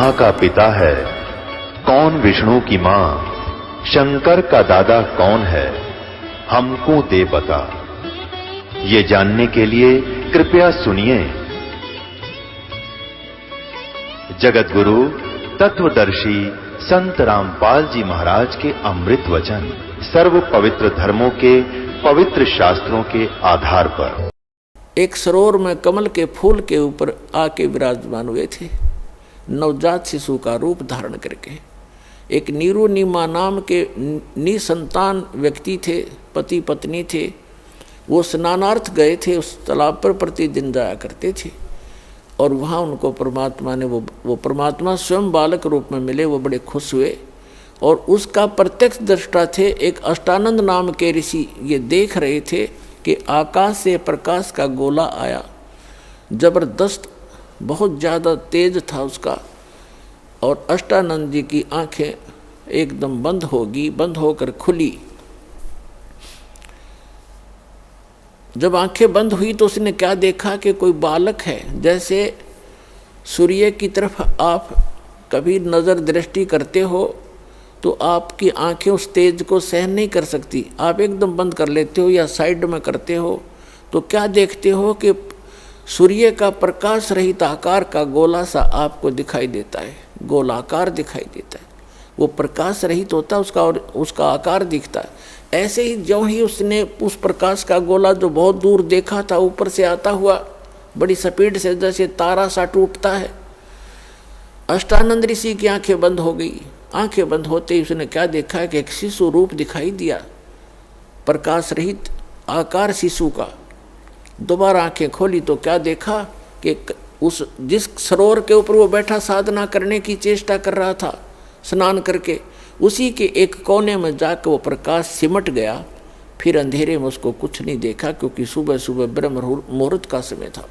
ब्रह्मा का पिता है, कौन विष्णु की मां, शंकर का दादा कौन है, हमको दे बता। ये जानने के लिए कृपया सुनिए। जगत गुरु तत्वदर्शी संत रामपाल जी महाराज के अमृत वचन सर्व पवित्र धर्मों के पवित्र शास्त्रों के आधार पर। एक सरोवर में कमल के फूल के ऊपर आके विराजमान हुए थे, नवजात शिशु का रूप धारण करके। एक नीरू नीमा नाम के निसंतान व्यक्ति थे, पति पत्नी थे। वो स्नानार्थ गए थे, उस तालाब पर प्रतिदिन जाया करते थे और वहाँ उनको परमात्मा ने वो परमात्मा स्वयं बालक रूप में मिले। वो बड़े खुश हुए और उसका प्रत्यक्ष दृष्टा थे एक अष्टानंद नाम के ऋषि। ये देख रहे थे कि आकाश से प्रकाश का गोला आया, जबरदस्त, बहुत ज़्यादा तेज था उसका, और अष्टानंद जी की आंखें एकदम बंद होगी, बंद होकर खुली। जब आंखें बंद हुई तो उसने क्या देखा कि कोई बालक है। जैसे सूर्य की तरफ आप कभी नज़र दृष्टि करते हो तो आपकी आंखें उस तेज को सहन नहीं कर सकती, आप एकदम बंद कर लेते हो या साइड में करते हो, तो क्या देखते हो कि सूर्य का प्रकाश रहित आकार का गोला सा आपको दिखाई देता है, गोलाकार दिखाई देता है। वो प्रकाश रहित होता है उसका, और उसका आकार दिखता है। ऐसे ही ज्यों ही उसने उस प्रकाश का गोला जो बहुत दूर देखा था ऊपर से आता हुआ बड़ी स्पीड से, जैसे तारा सा टूटता है, अष्टानंद ऋषि की आंखें बंद हो गई। आंखें बंद होते ही उसने क्या देखा कि एक शिशु रूप दिखाई दिया, प्रकाश रहित आकार शिशु का। दोबारा आंखें खोली तो क्या देखा कि उस जिस सरोवर के ऊपर वो बैठा साधना करने की चेष्टा कर रहा था स्नान करके, उसी के एक कोने में जाकर वो प्रकाश सिमट गया। फिर अंधेरे में उसको कुछ नहीं देखा, क्योंकि सुबह सुबह ब्रह्म मुहूर्त का समय था।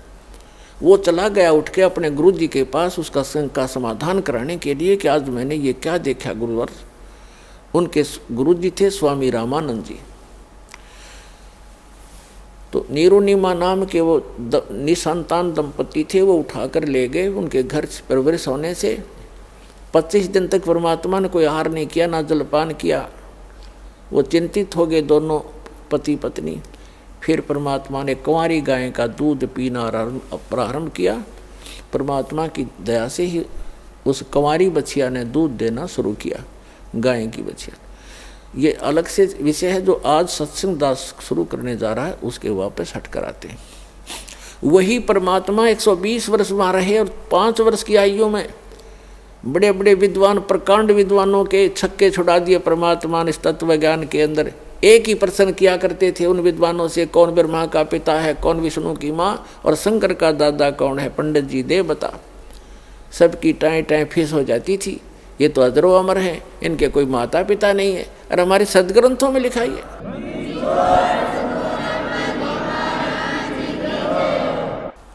वो चला गया उठ के अपने गुरु जी के पास उसका संग का समाधान कराने के लिए कि आज मैंने ये क्या देखा गुरुवर। उनके गुरु जी थे स्वामी रामानंद जी। तो नीरुनिमा नाम के वो निसंतान दंपति थे, वो उठाकर ले गए। उनके घर परवरिश होने से 25 दिन तक परमात्मा ने कोई आहार नहीं किया, ना जलपान किया। वो चिंतित हो गए दोनों पति पत्नी। फिर परमात्मा ने कुंवारी गाय का दूध पीना प्रारंभ किया। परमात्मा की दया से ही उस कुंवारी बछिया ने दूध देना शुरू किया, गाय की बछिया। ये अलग से विषय है जो आज सत्संग दास शुरू करने जा रहा है, उसके वापस हट कर आते हैं। वही परमात्मा 120 वर्ष वहाँ रहे और 5 वर्ष की आयु में बड़े बड़े विद्वान, प्रकांड विद्वानों के छक्के छुड़ा दिए परमात्मा ने। इस तत्व ज्ञान के अंदर एक ही प्रश्न किया करते थे उन विद्वानों से, कौन ब्रह्मा का पिता है, कौन विष्णु की माँ, और शंकर का दादा कौन है, पंडित जी दे बता। सबकी टाएं टाएं फीस हो जाती थी। ये तो अजरो अमर हैं, इनके कोई माता पिता नहीं है। और हमारे सदग्रंथों में लिखा है।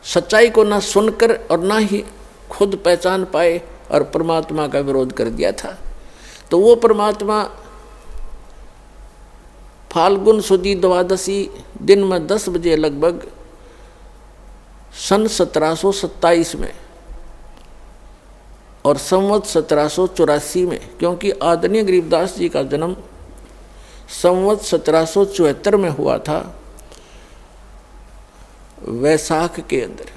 सच्चाई को ना सुनकर और ना ही खुद पहचान पाए और परमात्मा का विरोध कर दिया था। तो वो परमात्मा फाल्गुन सुदी द्वादशी दिन में 10 बजे लगभग सन 1727 में और संवत 1784 में, क्योंकि आदरणीय गरीबदास जी का जन्म संवत 1774 में हुआ था, वैशाख के अंदर,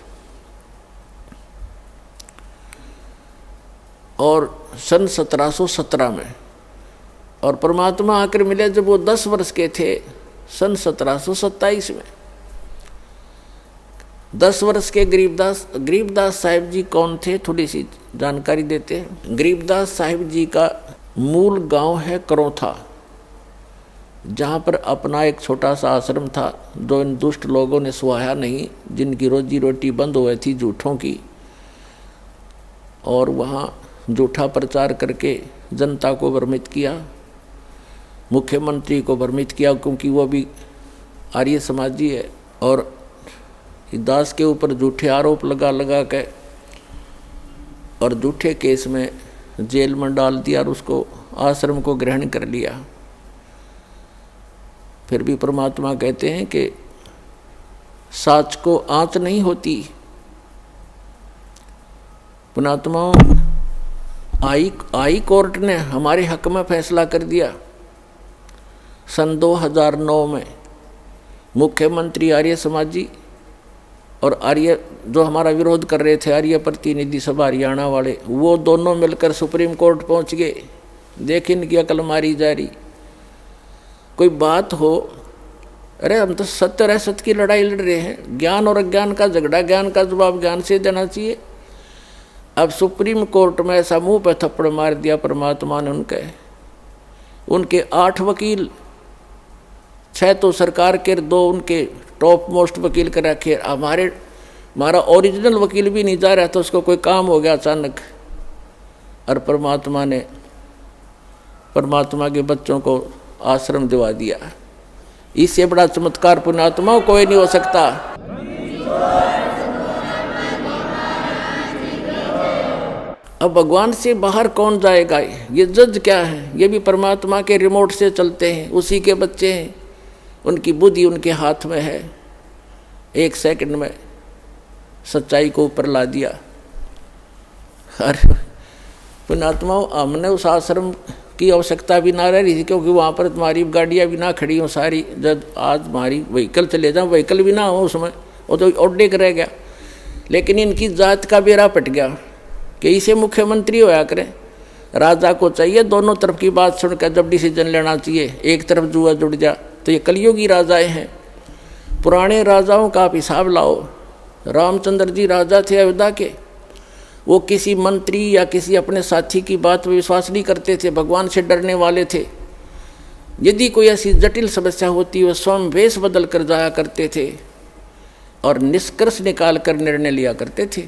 और सन 1717 में। और परमात्मा आकर मिले जब वो 10 वर्ष के थे, सन 1727 में। 10 वर्ष के गरीबदास साहिब जी कौन थे, थोड़ी सी जानकारी देते हैं। गरीबदास साहिब जी का मूल गांव है करौथा, जहाँ पर अपना एक छोटा सा आश्रम था जो इन दुष्ट लोगों ने सुहाया नहीं, जिनकी रोजी रोटी बंद हुई थी झूठों की, और वहाँ झूठा प्रचार करके जनता को भ्रमित किया, मुख्यमंत्री को भ्रमित किया, क्योंकि वो भी आर्य समाजी है। और दास के ऊपर झूठे आरोप लगा के और झूठे केस में जेल में डाल दिया और उसको आश्रम को ग्रहण कर लिया। फिर भी परमात्मा कहते हैं कि साच को आँच नहीं होती। पुणात्माओं, आई कोर्ट ने हमारे हक में फैसला कर दिया। सन 2009 में मुख्यमंत्री आर्य समाजी और आर्य जो हमारा विरोध कर रहे थे, आर्य प्रतिनिधि सभा हरियाणा वाले, वो दोनों मिलकर सुप्रीम कोर्ट पहुंच गए। देख इनकी अकल मारी जा रही। कोई बात हो, अरे हम तो सत्य और असत्य की लड़ाई लड़ रहे हैं, ज्ञान और अज्ञान का झगड़ा, ज्ञान का जवाब ज्ञान से देना चाहिए। अब सुप्रीम कोर्ट में ऐसा मुंह पे थप्पड़ मार दिया परमात्मा ने उनके 8 वकील, 6 तो सरकार के, 2 उनके टॉप मोस्ट वकील कर रखे। हमारा ओरिजिनल वकील भी नहीं जा रहा था, उसको कोई काम हो गया अचानक, और परमात्मा के बच्चों को आश्रम दिवा दिया। इससे बड़ा चमत्कार पुण्यात्मा कोई नहीं हो सकता। अब भगवान से बाहर कौन जाएगा? ये जज क्या है? ये भी परमात्मा के रिमोट से चलते हैं, उसी के बच्चे हैं, उनकी बुद्धि उनके हाथ में है। 1 सेकंड में सच्चाई को ऊपर ला दिया। अरे पुण्यात्मा, हमने उस आश्रम की आवश्यकता भी ना रही थी, क्योंकि वहाँ पर तुम्हारी गाड़ियाँ भी ना खड़ी हों सारी। जब आज हमारी व्हीकल चले जाओ, व्हीकल भी ना हो उसमें, वो तो ऑर्डिक रह गया। लेकिन इनकी जात का बेड़ा पट गया कि इसे मुख्यमंत्री होया करें। राजा को चाहिए दोनों तरफ की बात सुनकर जब डिसीजन लेना चाहिए। एक तरफ जुआ जुड़ जा, तो ये कलयुगी राजाएं हैं। पुराने राजाओं का आप हिसाब लाओ। रामचंद्र जी राजा थे अयोध्या के, वो किसी मंत्री या किसी अपने साथी की बात में विश्वास नहीं करते थे, भगवान से डरने वाले थे। यदि कोई ऐसी जटिल समस्या होती, वो स्वयं वेश बदल कर जाया करते थे और निष्कर्ष निकाल कर निर्णय लिया करते थे।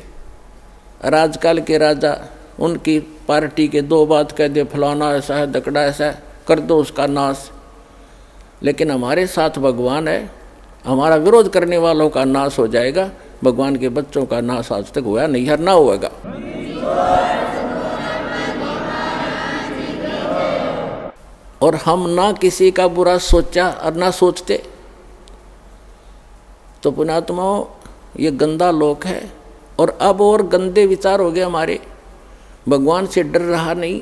राजकाल के राजा, उनकी पार्टी के 2 बात कह दे, फलाना ऐसा है, दकड़ा ऐसा है, कर दो उसका नाश। लेकिन हमारे साथ भगवान है, हमारा विरोध करने वालों का नाश हो जाएगा। भगवान के बच्चों का नाश आज तक हुआ नहीं, हर ना होगा। और हम ना किसी का बुरा सोचा और ना सोचते। तो पुण्यात्माओं, ये गंदा लोक है, और अब और गंदे विचार हो गए हमारे। भगवान से डर रहा नहीं,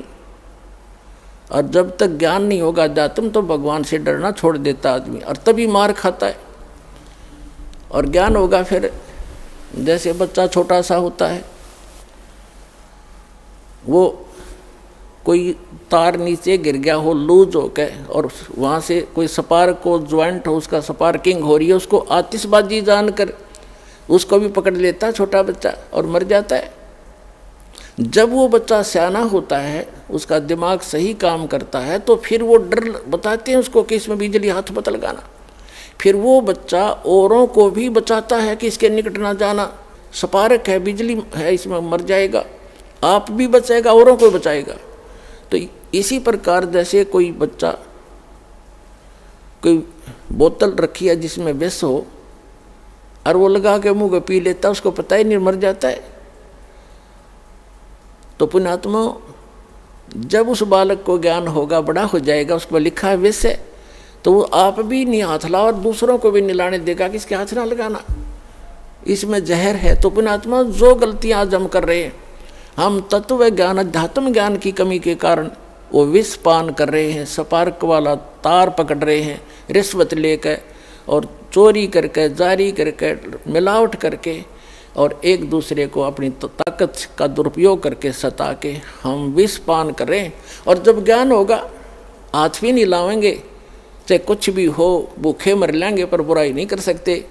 और जब तक ज्ञान नहीं होगा अध्यात्म, तो भगवान से डरना छोड़ देता आदमी, और तभी मार खाता है। और ज्ञान होगा फिर, जैसे बच्चा छोटा सा होता है, वो कोई तार नीचे गिर गया हो लूज हो के, और वहाँ से कोई स्पार्क को ज्वाइंट हो, उसका स्पार्किंग हो रही है, उसको आतिशबाजी जानकर उसको भी पकड़ लेता छोटा बच्चा और मर जाता है। जब वो बच्चा सियाना होता है, उसका दिमाग सही काम करता है, तो फिर वो डर बताते हैं उसको कि इसमें बिजली हाथ मत लगाना। फिर वो बच्चा औरों को भी बचाता है कि इसके निकट ना जाना, स्पार्क है, बिजली है, इसमें मर जाएगा, आप भी बचाएगा, औरों को बचाएगा। तो इसी प्रकार जैसे कोई बच्चा कोई बोतल रखी है जिसमें विष हो, और वो लगा के मुंह को पी लेता, उसको पता ही नहीं, मर जाता है। तो पुण्यात्मा, जब उस बालक को ज्ञान होगा, बड़ा हो जाएगा, उसको लिखा है विष है, तो वो आप भी नहीं हाथ लाओ और दूसरों को भी नहीं लाने देगा कि इसके हाथ ना लगाना, इसमें जहर है। तो पुण्यात्मा, जो गलतियां आज हम कर रहे हैं, हम तत्व ज्ञान अध्यात्म ज्ञान की कमी के कारण वो विष पान कर रहे हैं, स्पार्क वाला तार पकड़ रहे हैं, रिश्वत लेकर और चोरी करके, जारी करके, मिलावट करके, और एक दूसरे को अपनी ताकत का दुरुपयोग करके सता के हम विष पान करें। और जब ज्ञान होगा, हाथ भी नहीं लावेंगे, चाहे कुछ भी हो, भूखे मर लेंगे पर बुराई नहीं कर सकते।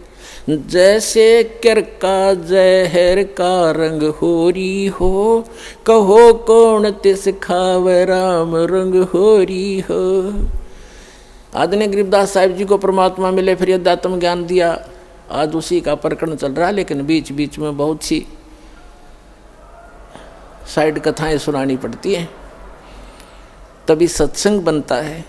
जैसे कर का जहर का रंग होरी हो, कहो कौन तिस खावे राम रंग होरी हो। आदरणीय गरीबदास साहिब जी को परमात्मा मिले, फिर अध्यात्म ज्ञान दिया। आज उसी का प्रकरण चल रहा है, लेकिन बीच बीच में बहुत सी साइड कथाएं सुनानी पड़ती हैं, तभी सत्संग बनता है।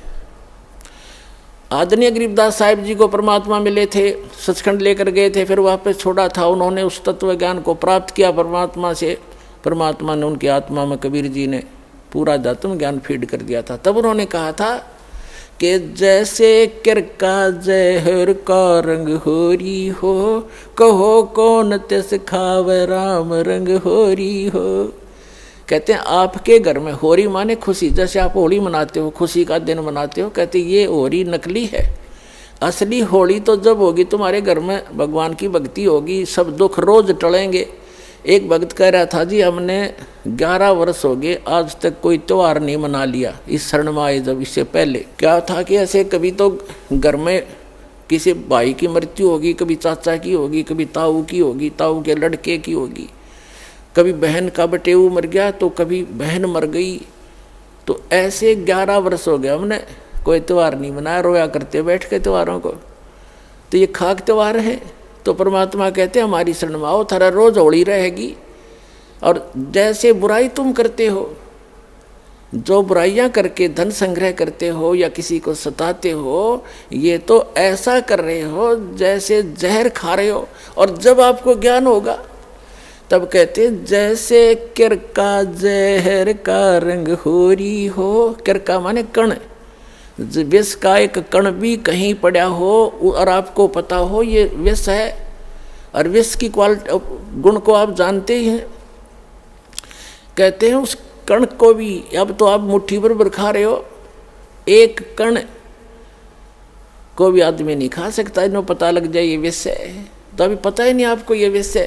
आदरणीय गरीबदास साहिब जी को परमात्मा मिले थे, सचखंड लेकर गए थे, फिर वापस छोड़ा था। उन्होंने उस तत्व ज्ञान को प्राप्त किया परमात्मा से। परमात्मा ने उनकी आत्मा में, कबीर जी ने पूरा अध्यात्म ज्ञान फीड कर दिया था। तब उन्होंने कहा था कि जैसे कर का जहर का रंग होरी हो, कहो कौन तिस खावे राम रंग होरी हो। कहते हैं आपके घर में होरी माने खुशी, जैसे आप होली मनाते हो, खुशी का दिन मनाते हो, कहते ये होरी नकली है। असली होली तो जब होगी तुम्हारे घर में भगवान की भक्ति होगी, सब दुख रोज टलेंगे। एक भक्त कह रहा था जी हमने 11 वर्ष हो गए आज तक कोई त्योहार नहीं मना लिया इस शरण में आए जब। इससे पहले क्या था कि ऐसे कभी तो घर में किसी भाई की मृत्यु होगी, कभी चाचा की होगी, कभी ताऊ की होगी, ताऊ के लड़के की होगी, कभी बहन का बटेऊ मर गया तो कभी बहन मर गई। तो ऐसे 11 वर्ष हो गए हमने कोई त्यौहार नहीं मनाया, रोया करते बैठ के त्योहारों को। तो ये खाक त्यौहार है। तो परमात्मा कहते हैं हमारी शरण में आओ, थारा रोज होली रहेगी। और जैसे बुराई तुम करते हो, जो बुराइयां करके धन संग्रह करते हो या किसी को सताते हो, ये तो ऐसा कर रहे हो जैसे जहर खा रहे हो। और जब आपको ज्ञान होगा तब कहते जैसे किरका जहर का रंग होरी हो। किरका माने कण, विष का एक कण भी कहीं पड़ा हो और आपको पता हो ये विष है, और विष की क्वालिटी गुण को आप जानते ही हैं। कहते हैं उस कण को भी, अब तो आप मुट्ठी भर खा रहे हो, एक कण को भी आदमी नहीं खा सकता, इन्हें पता लग जाए ये विष है। तो अभी पता ही नहीं आपको ये विष है।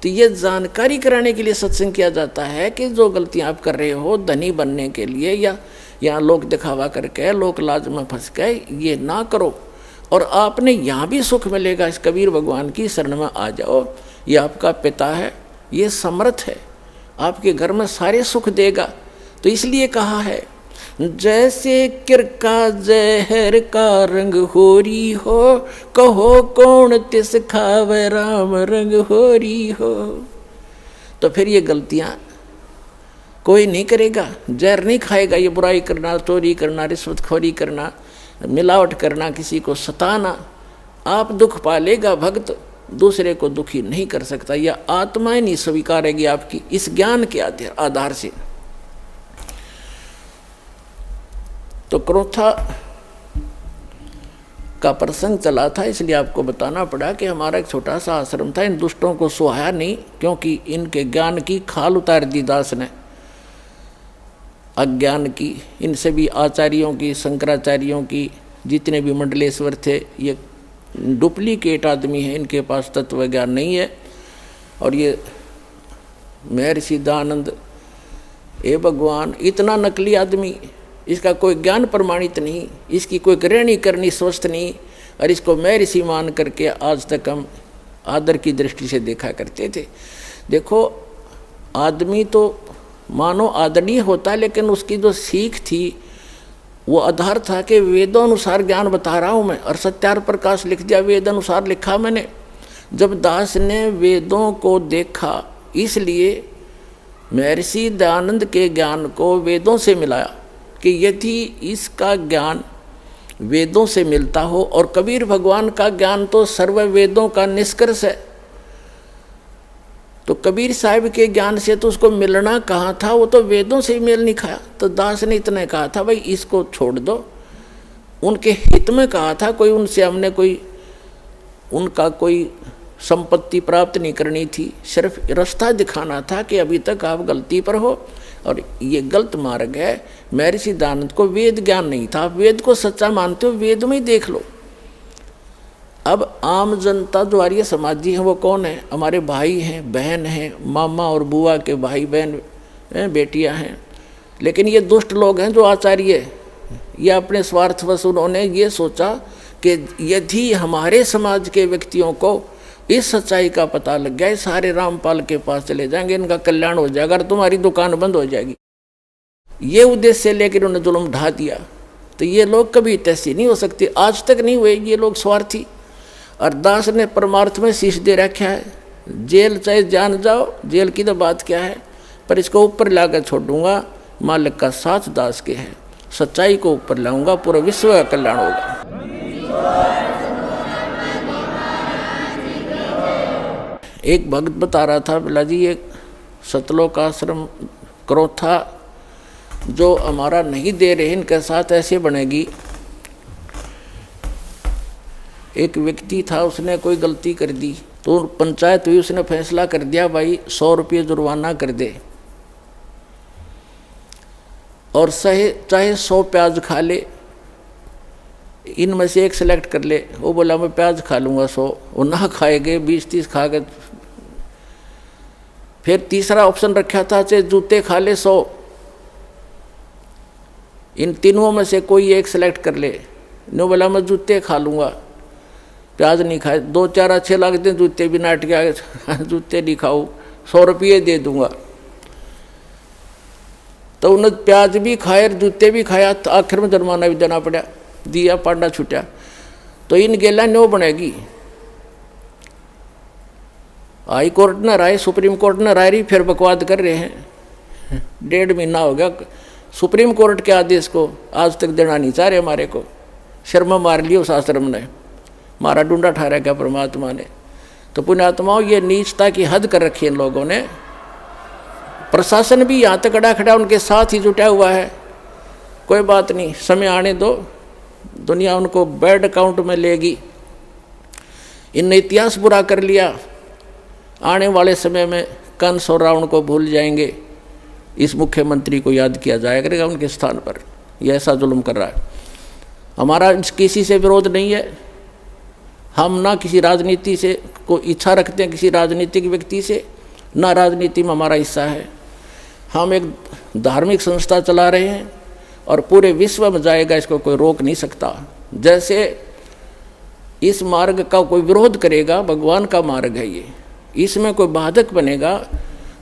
तो ये जानकारी कराने के लिए सत्संग किया जाता है कि जो गलतियां आप कर रहे हो धनी बनने के लिए या लोक दिखावा करके लोक लाज में फंस गए, ये ना करो। और आपने यहाँ भी सुख मिलेगा। इस कबीर भगवान की शरण में आ जाओ, ये आपका पिता है, ये समर्थ है, आपके घर में सारे सुख देगा। तो इसलिए कहा है जैसे किरका जहर का रंग होरी हो, कहो कौन तिस खावे राम रंग होरी हो। तो फिर ये गलतियां कोई नहीं करेगा, जहर नहीं खाएगा। ये बुराई करना, चोरी करना, रिश्वतखोरी करना, मिलावट करना, किसी को सताना, आप दुख पालेगा। भक्त दूसरे को दुखी नहीं कर सकता, यह आत्मा ही नहीं स्वीकारेगी आपकी इस ज्ञान के आधार से। तो क्रोथा का प्रसंग चला था, इसलिए आपको बताना पड़ा कि हमारा एक छोटा सा आश्रम था। इन दुष्टों को सुहाया नहीं, क्योंकि इनके ज्ञान की खाल उतार दी दास ने, अज्ञान की। इनसे भी आचार्यों की, शंकराचार्यों की, जितने भी मंडलेश्वर थे, ये डुप्लीकेट आदमी है, इनके पास तत्व ज्ञान नहीं है। और ये महर्षि दयानंद, ए भगवान, इतना नकली आदमी, इसका कोई ज्ञान प्रमाणित नहीं, इसकी कोई रहनी करनी स्वस्थ नहीं, और इसको महर्षि मान करके आज तक हम आदर की दृष्टि से देखा करते थे। देखो आदमी तो मानो आदरणीय होता, लेकिन उसकी जो सीख थी वो आधार था कि वेदों अनुसार ज्ञान बता रहा हूँ मैं, और सत्यार प्रकाश लिख दिया, वेद अनुसार लिखा मैंने। जब दास ने वेदों को देखा, इसलिए महर्षि दयानंद के ज्ञान को वेदों से मिलाया कि यदि इसका ज्ञान वेदों से मिलता हो, और कबीर भगवान का ज्ञान तो सर्व वेदों का निष्कर्ष है, तो कबीर साहब के ज्ञान से तो उसको मिलना कहाँ था, वो तो वेदों से ही मेल नहीं खाया। तो दास ने इतना कहा था भाई इसको छोड़ दो, उनके हित में कहा था, कोई उनसे हमने उनका कोई संपत्ति प्राप्त नहीं करनी थी, सिर्फ रास्ता दिखाना था कि अभी तक आप गलती पर हो और ये गलत मार्ग है। महर्षि दयानंद को वेद ज्ञान नहीं था, आप वेद को सच्चा मानते हो, वेद में ही देख लो। अब आम जनता जो आर्य समाजी हैं वो कौन है? हमारे भाई हैं, बहन हैं, मामा और बुआ के भाई बहन बेटियां हैं। लेकिन ये दुष्ट लोग हैं जो आचार्य, ये अपने स्वार्थवश उन्होंने ये सोचा कि यदि हमारे समाज के व्यक्तियों को इस सच्चाई का पता लग गया, सारे रामपाल के पास चले जाएंगे, इनका कल्याण हो जाएगा और तुम्हारी दुकान बंद हो जाएगी। ये उद्देश्य लेकर उन्होंने जुल्म ढा दिया। तो ये लोग कभी तैसी नहीं हो सकते, आज तक नहीं हुए ये लोग स्वार्थी। और दास ने परमार्थ में शीश दे रखा है, जेल चाहे जान जाओ, जेल की तो बात क्या है, पर इसको ऊपर लाकर छोड़ दूंगा, मालिक का साथ दास के है, सच्चाई को ऊपर लाऊंगा, पूरा विश्व का कल्याण होगा। एक भक्त बता रहा था, बोला जी ये सतलोक आश्रम क्रोथा जो हमारा नहीं दे रहे, इनके साथ ऐसे बनेगी। एक व्यक्ति था, उसने कोई गलती कर दी तो पंचायत हुई, उसने फैसला कर दिया भाई 100 रुपये जुर्माना कर दे। और चाहे 100 प्याज खा ले, इनमें से एक सेलेक्ट कर ले। वो बोला मैं प्याज खा लूँगा 100, वो ना खाएगे 20-30 खा गए। फिर तीसरा ऑप्शन रखा था चाहे जूते खा ले 100, इन तीनों में से कोई एक सेलेक्ट कर ले। नो बोला मैं जूते खा लूँगा, प्याज नहीं खाए। 2-4 अच्छे लगते हैं जूते भी, नाट के आगे जूते नहीं खाऊँ, 100 रुपये दे दूंगा। तो उन्होंने प्याज भी खाए जूते भी खाया, तो आखिर में जुर्माना भी देना पड़ा, दिया पांडा छूटा। तो इन गेला नो बनेगी। हाई कोर्ट ने राय, सुप्रीम कोर्ट ने राय रही, फिर बकवाद कर रहे हैं। 1.5 महीना हो गया सुप्रीम कोर्ट के आदेश को आज तक देना नहीं चाह रहे हमारे को। शर्मा मार लियो उस आश्रम ने, मारा डूंडा ठहरा क्या परमात्मा ने। तो पुण्यात्माओं ये नीचता की हद कर रखी है इन लोगों ने। प्रशासन भी यहाँ तक खड़ा खड़ा उनके साथ ही जुटा हुआ है। कोई बात नहीं, समय आने दो, दुनिया उनको बैड अकाउंट में लेगी। इनने इतिहास बुरा कर लिया, आने वाले समय में कंस और रावण को भूल जाएंगे, इस मुख्यमंत्री को याद किया जाया करेगा उनके स्थान पर। यह ऐसा जुल्म कर रहा है। हमारा किसी से विरोध नहीं है, हम ना किसी राजनीति से को इच्छा रखते हैं, किसी राजनीतिक व्यक्ति से, ना राजनीति में हमारा हिस्सा है। हम एक धार्मिक संस्था चला रहे हैं और पूरे विश्व में जाएगा, इसको कोई रोक नहीं सकता। जैसे इस मार्ग का कोई विरोध करेगा, भगवान का मार्ग है ये, इसमें कोई बाधक बनेगा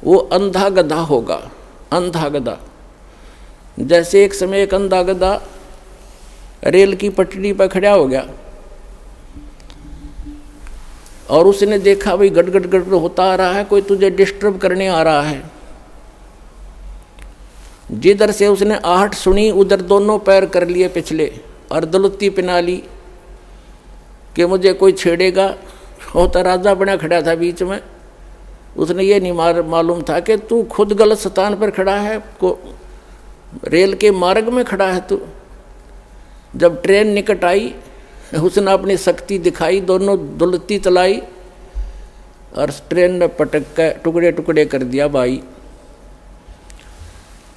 वो अंधा गधा होगा, अंधा गधा। जैसे एक समय एक अंधा गधा रेल की पटरी पर खड़ा हो गया और उसने देखा भाई गड़ गड़ गड़ होता आ रहा है, कोई तुझे डिस्टर्ब करने आ रहा है। जिधर से उसने आहट सुनी उधर दोनों पैर कर लिए पिछले और दलुत्ती पिना ली कि मुझे कोई छेड़ेगा। होता राजा बना खड़ा था बीच में, उसने ये नहीं मालूम था कि तू खुद गलत स्थान पर खड़ा है, को रेल के मार्ग में खड़ा है तू। जब ट्रेन निकट आई उसने अपनी शक्ति दिखाई, दोनों दुलती चलाई और ट्रेन ने पटक कर टुकड़े टुकड़े कर दिया भाई।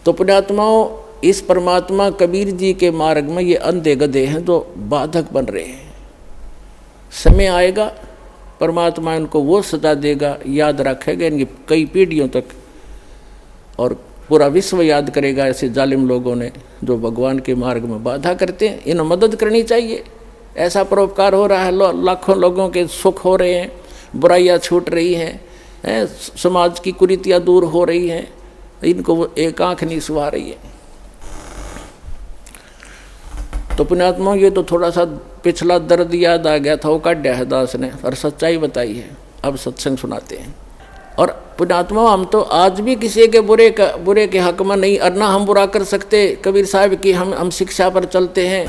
तो पुण्यात्माओं, इस परमात्मा कबीर जी के मार्ग में ये अंधे गधे हैं जो बाधक बन रहे हैं। समय आएगा परमात्मा इनको वो सजा देगा, याद रखेगा इनकी कई पीढ़ियों तक, और पूरा विश्व याद करेगा ऐसे जालिम लोगों ने जो भगवान के मार्ग में बाधा करते हैं। इन्हें मदद करनी चाहिए। ऐसा परोपकार हो रहा है, लाखों लोगों के सुख हो रहे हैं, बुराइयां छूट रही हैं, समाज की कुरीतियां दूर हो रही हैं, इनको एक आंख नहीं सुहा रही है। तो पुण्यात्मा, ये तो थोड़ा सा पिछला दर्द याद आ गया था, वो काटा है दास ने और सच्चाई बताई है। अब सत्संग सुनाते हैं। और पुण्यात्मा, हम तो आज भी किसी के बुरे के हक में नहीं, और ना हम बुरा कर सकते। कबीर साहब की हम शिक्षा पर चलते हैं,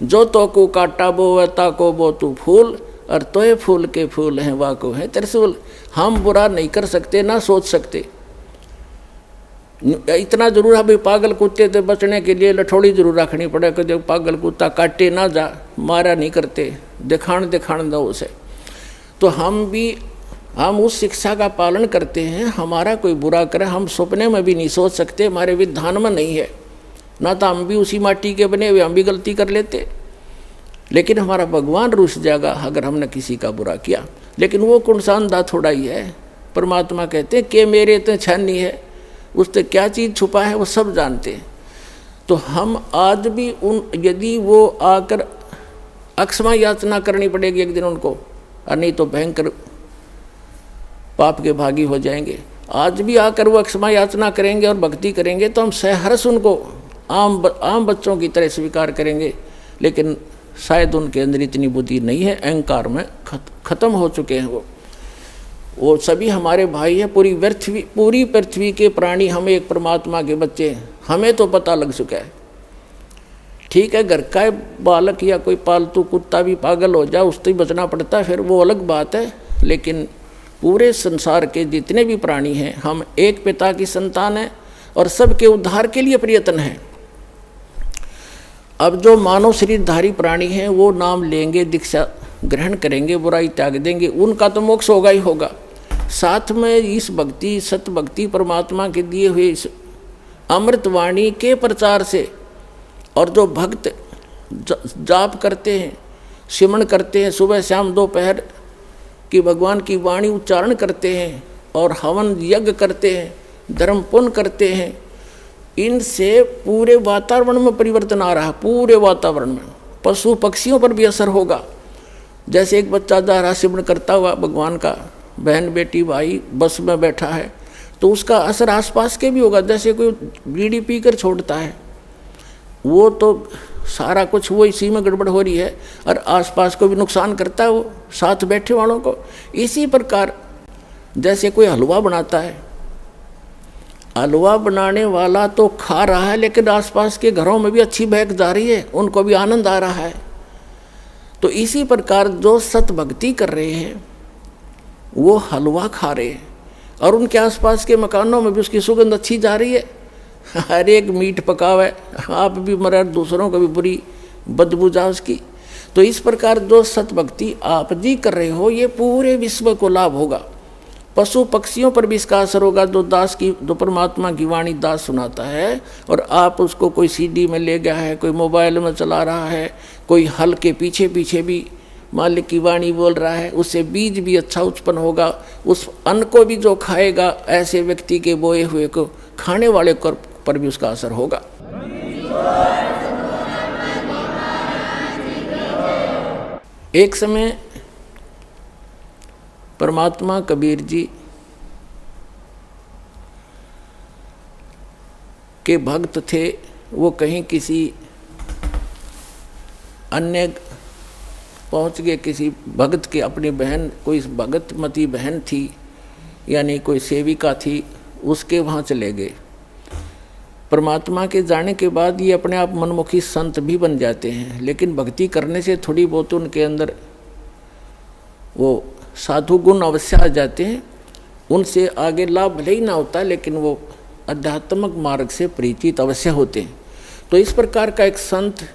जो तो को काटा बो ता को बो तू फूल, और तोय फूल के फूल हैं वाह को है त्रिशूल। हम बुरा नहीं कर सकते, ना सोच सकते। इतना जरूर है भाई, पागल कुत्ते से बचने के लिए लठोड़ी जरूर रखनी पड़े कि जब पागल कुत्ता काटे ना जा, मारा नहीं करते, दिखाण दो उसे। तो हम उस शिक्षा का पालन करते हैं। हमारा कोई बुरा करे हम सपने में भी नहीं सोच सकते, हमारे विधान में नहीं है। ना तो हम भी उसी माटी के बने हुए, हम भी गलती कर लेते। लेकिन हमारा भगवान रुस जाएगा अगर हमने किसी का बुरा किया। लेकिन वो कौन सा अंधा थोड़ा ही है। परमात्मा कहते हैं कि मेरे तो छानी है, उससे क्या चीज़ छुपा है वो सब जानते हैं। तो हम आज भी यदि वो आकर अक्षमा याचना करनी पड़ेगी एक दिन उनको, और नहीं तो भयंकर पाप के भागी हो जाएंगे। आज भी आकर वो अक्षमा याचना करेंगे और भक्ति करेंगे तो हम सहर्ष उनको आम बच्चों की तरह स्वीकार करेंगे। लेकिन शायद उनके अंदर इतनी बुद्धि नहीं है, अहंकार में खत्म हो चुके हैं वो सभी हमारे भाई हैं। पूरी पृथ्वी के प्राणी हम एक परमात्मा के बच्चे हैं, हमें तो पता लग चुका है। ठीक है, घर का बालक या कोई पालतू कुत्ता भी पागल हो जाए, उससे बचना पड़ता है, फिर वो अलग बात है। लेकिन पूरे संसार के जितने भी प्राणी हैं, हम एक पिता की संतान हैं और सबके उद्धार के लिए प्रयत्न है। अब जो मानव शरीरधारी प्राणी हैं वो नाम लेंगे, दीक्षा ग्रहण करेंगे, बुराई त्याग देंगे, उनका तो मोक्ष होगा ही होगा। साथ में इस भक्ति, सत भक्ति, परमात्मा के दिए हुए इस अमृतवाणी के प्रचार से, और जो भक्त जाप करते हैं, सिमरण करते हैं, सुबह शाम दोपहर की भगवान की वाणी उच्चारण करते हैं और हवन यज्ञ करते हैं, धर्म पुण्य करते हैं, इनसे पूरे वातावरण में परिवर्तन आ रहा है। पूरे वातावरण में पशु पक्षियों पर भी असर होगा। जैसे एक बच्चा जा रहा सिमरण करता हुआ भगवान का, बहन बेटी भाई बस में बैठा है, तो उसका असर आसपास के भी होगा। जैसे कोई बीड़ी पीकर छोड़ता है, वो तो सारा कुछ वो इसी में गड़बड़ हो रही है और आसपास को भी नुकसान करता है, वो साथ बैठे वालों को। इसी प्रकार जैसे कोई हलवा बनाता है, हलवा बनाने वाला तो खा रहा है लेकिन आसपास के घरों में भी अच्छी महक जा रही है, उनको भी आनंद आ रहा है। तो इसी प्रकार जो सत भक्ति कर रहे हैं वो हलवा खा रहे हैं और उनके आसपास के मकानों में भी उसकी सुगंध अच्छी जा रही है। हर एक मीट पकावे, आप भी मरे, दूसरों को भी बुरी बदबू जा उसकी। तो इस प्रकार जो सत भक्ति आप जी कर रहे हो, ये पूरे विश्व को लाभ होगा। पशु पक्षियों पर भी इसका असर होगा। जो परमात्मा की वाणी दास सुनाता है और आप उसको कोई सीडी में ले गया है, कोई मोबाइल में चला रहा है, कोई हल के पीछे पीछे भी मालिक की वाणी बोल रहा है, उससे बीज भी अच्छा उत्पन्न होगा। उस अन्न को भी जो खाएगा, ऐसे व्यक्ति के बोए हुए को खाने वाले पर भी उसका असर होगा। एक समय परमात्मा कबीर जी के भक्त थे। वो कहीं किसी अन्य पहुंच गए, किसी भक्त के, अपनी बहन, कोई भगतमती बहन थी यानी कोई सेविका थी, उसके वहाँ चले गए। परमात्मा के जाने के बाद ये अपने आप मनमुखी संत भी बन जाते हैं, लेकिन भक्ति करने से थोड़ी बहुत उनके अंदर वो साधु गुण अवश्य आ जाते हैं। उनसे आगे लाभ भले ही ना होता, लेकिन वो आध्यात्मिक मार्ग से परिचित अवश्य होते हैं। तो इस प्रकार का एक संत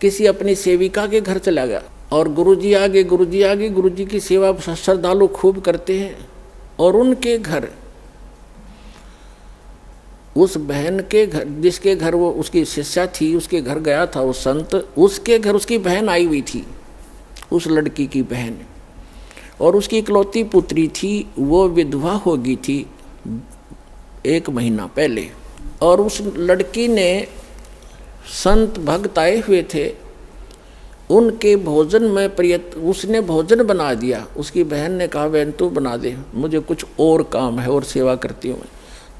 किसी अपनी सेविका के घर चला गया और गुरुजी आगे गुरुजी की सेवा श्रद्धालु खूब करते हैं। और उनके घर, उस बहन के घर, जिसके घर वो उसकी शिष्या थी, उसके घर गया था वो संत। उसके घर उसकी बहन आई हुई थी, उस लड़की की बहन, और उसकी इकलौती पुत्री थी। वो विधवा हो गई थी 1 महीना पहले। और उस लड़की ने, संत भक्त आए हुए थे, उनके भोजन में उसने भोजन बना दिया। उसकी बहन ने कहा, बहन तू बना दे, मुझे कुछ और काम है और सेवा करती हूँ मैं।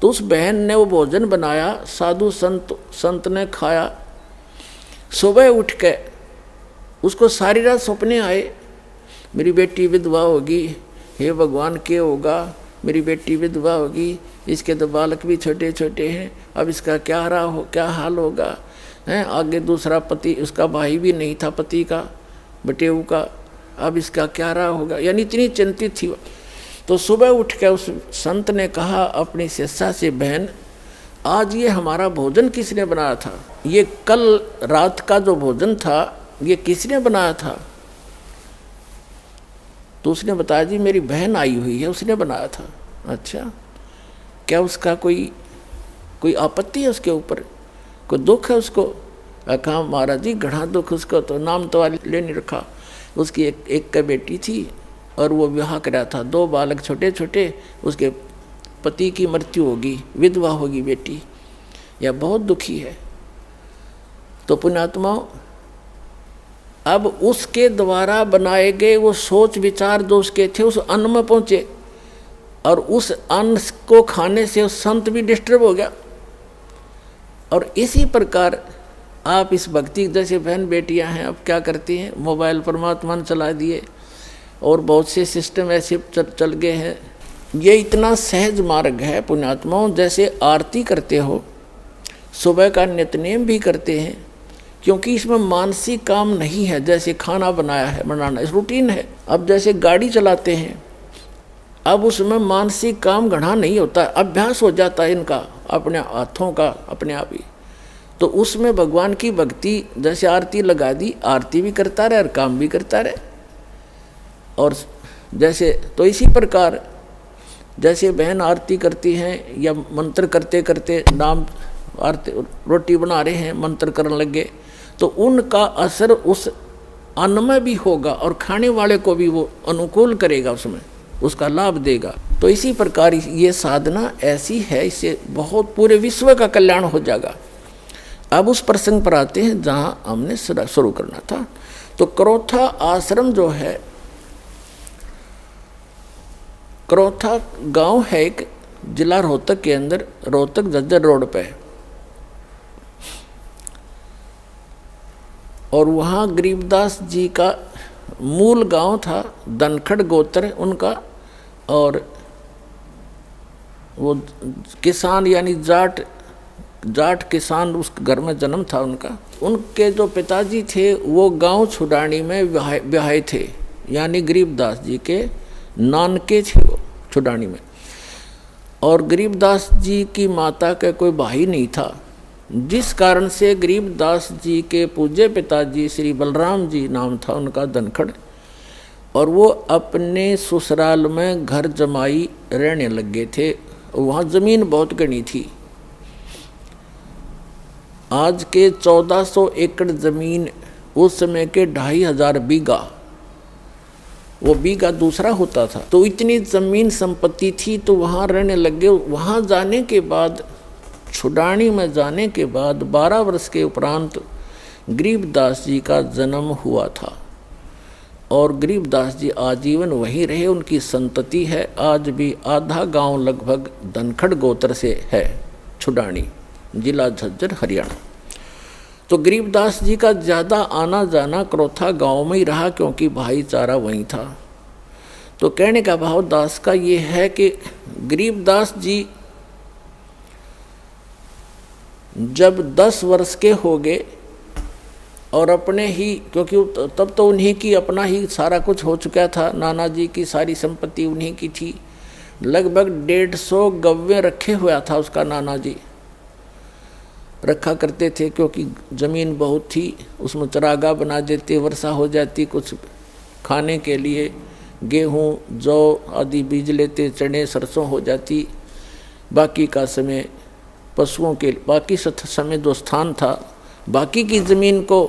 तो उस बहन ने वो भोजन बनाया, साधु संत ने खाया। सुबह उठ के उसको सारी रात सपने आए, मेरी बेटी विधवा होगी, हे भगवान क्या होगा, मेरी बेटी विधवा होगी, इसके तो बालक भी छोटे छोटे हैं, अब इसका क्या हाल होगा हैं। आगे दूसरा पति, उसका भाई भी नहीं था पति का, बटेऊ का, अब इसका क्या रहा होगा, यानी इतनी चिंतित थी। तो सुबह उठ के उस संत ने कहा अपनी शिष्या से, बहन आज ये हमारा भोजन किसने बनाया था, ये कल रात का जो भोजन था ये किसने बनाया था। तो उसने बताया, जी मेरी बहन आई हुई है, उसने बनाया था। अच्छा, क्या उसका कोई आपत्ति है उसके ऊपर, कोई दुख है उसको? कहा महाराज जी घना दुख उसको, तो नाम तो ले नहीं रखा। उसकी एक बेटी थी और वो विवाह कराया था, 2 बालक छोटे छोटे, उसके पति की मृत्यु होगी, विधवा होगी बेटी, यह बहुत दुखी है। तो पुण्यात्माओं, अब उसके द्वारा बनाए गए वो सोच विचार जो उसके थे उस अन्न में पहुँचे, और उस अन्न को खाने से उस संत भी डिस्टर्ब हो गया। और इसी प्रकार आप इस भक्ति, जैसे बहन बेटियां हैं, अब क्या करती हैं, मोबाइल परमात्मा ने चला दिए और बहुत से सिस्टम ऐसे चल गए हैं। ये इतना सहज मार्ग है पुण्यात्माओं। जैसे आरती करते हो, सुबह का नित्यनेम भी करते हैं, क्योंकि इसमें मानसिक काम नहीं है। जैसे खाना बनाना रूटीन है। अब जैसे गाड़ी चलाते हैं, अब उसमें मानसिक काम घना नहीं होता, अभ्यास हो जाता है इनका, अपने हाथों का अपने आप ही। तो उसमें भगवान की भक्ति, जैसे आरती लगा दी, आरती भी करता रहे और काम भी करता रहे। और जैसे तो इसी प्रकार जैसे बहन आरती करती हैं या मंत्र करते करते नाम आरती रोटी बना रहे हैं मंत्र करने लगे, तो उनका असर उस अन्न में भी होगा और खाने वाले को भी वो अनुकूल करेगा, उसमें उसका लाभ देगा। तो इसी प्रकार ये साधना ऐसी है, इससे बहुत पूरे विश्व का कल्याण हो जाएगा। अब उस प्रसंग पर आते हैं जहाँ हमने शुरू करना था। तो क्रोथा आश्रम जो है, क्रोथा गांव है एक जिला रोहतक के अंदर, रोहतक झज्जर रोड पे, और वहाँ गरीबदास जी का मूल गांव था, धनखड़ गोत्र उनका, और वो किसान यानी जाट किसान उस घर में जन्म था उनका। उनके जो पिताजी थे वो गांव छुडानी में ब्याहे थे, यानी गरीबदास जी के नानके थे वो छुडानी में। और गरीबदास जी की माता का कोई भाई नहीं था, जिस कारण से गरीबदास जी के पूज्य पिताजी श्री बलराम जी नाम था उनका धनखड़, और वो अपने ससुराल में घर जमाई रहने लग गए थे। वहाँ ज़मीन बहुत घनी थी, आज के 1400 एकड़ ज़मीन, उस समय के 2500 बीघा, वो बीघा दूसरा होता था। तो इतनी ज़मीन संपत्ति थी, तो वहाँ रहने लगे। वहाँ जाने के बाद, छुडानी में जाने के बाद 12 वर्ष के उपरांत गरीबदास जी का जन्म हुआ था, और गरीबदास जी आजीवन वहीं रहे। उनकी संतति है आज भी, आधा गांव लगभग धनखड़ गोत्र से है, छुडानी जिला झज्जर हरियाणा। तो गरीबदास जी का ज़्यादा आना जाना क्रोथा गांव में ही रहा, क्योंकि भाईचारा वहीं था। तो कहने का भाव दास का ये है कि गरीबदास जी जब 10 वर्ष के हो गए और अपने ही, क्योंकि तब तो उन्हीं की अपना ही सारा कुछ हो चुका था, नाना जी की सारी संपत्ति उन्हीं की थी। लगभग 150 गव्वे रखे हुआ था उसका नाना जी, रखा करते थे, क्योंकि ज़मीन बहुत थी। उसमें चरागाह बना देते, वर्षा हो जाती, कुछ खाने के लिए गेहूँ जौ आदि बीज लेते, चने सरसों हो जाती। बाकी का समय पशुओं के, बाकी समय जो स्थान था, बाकी की ज़मीन को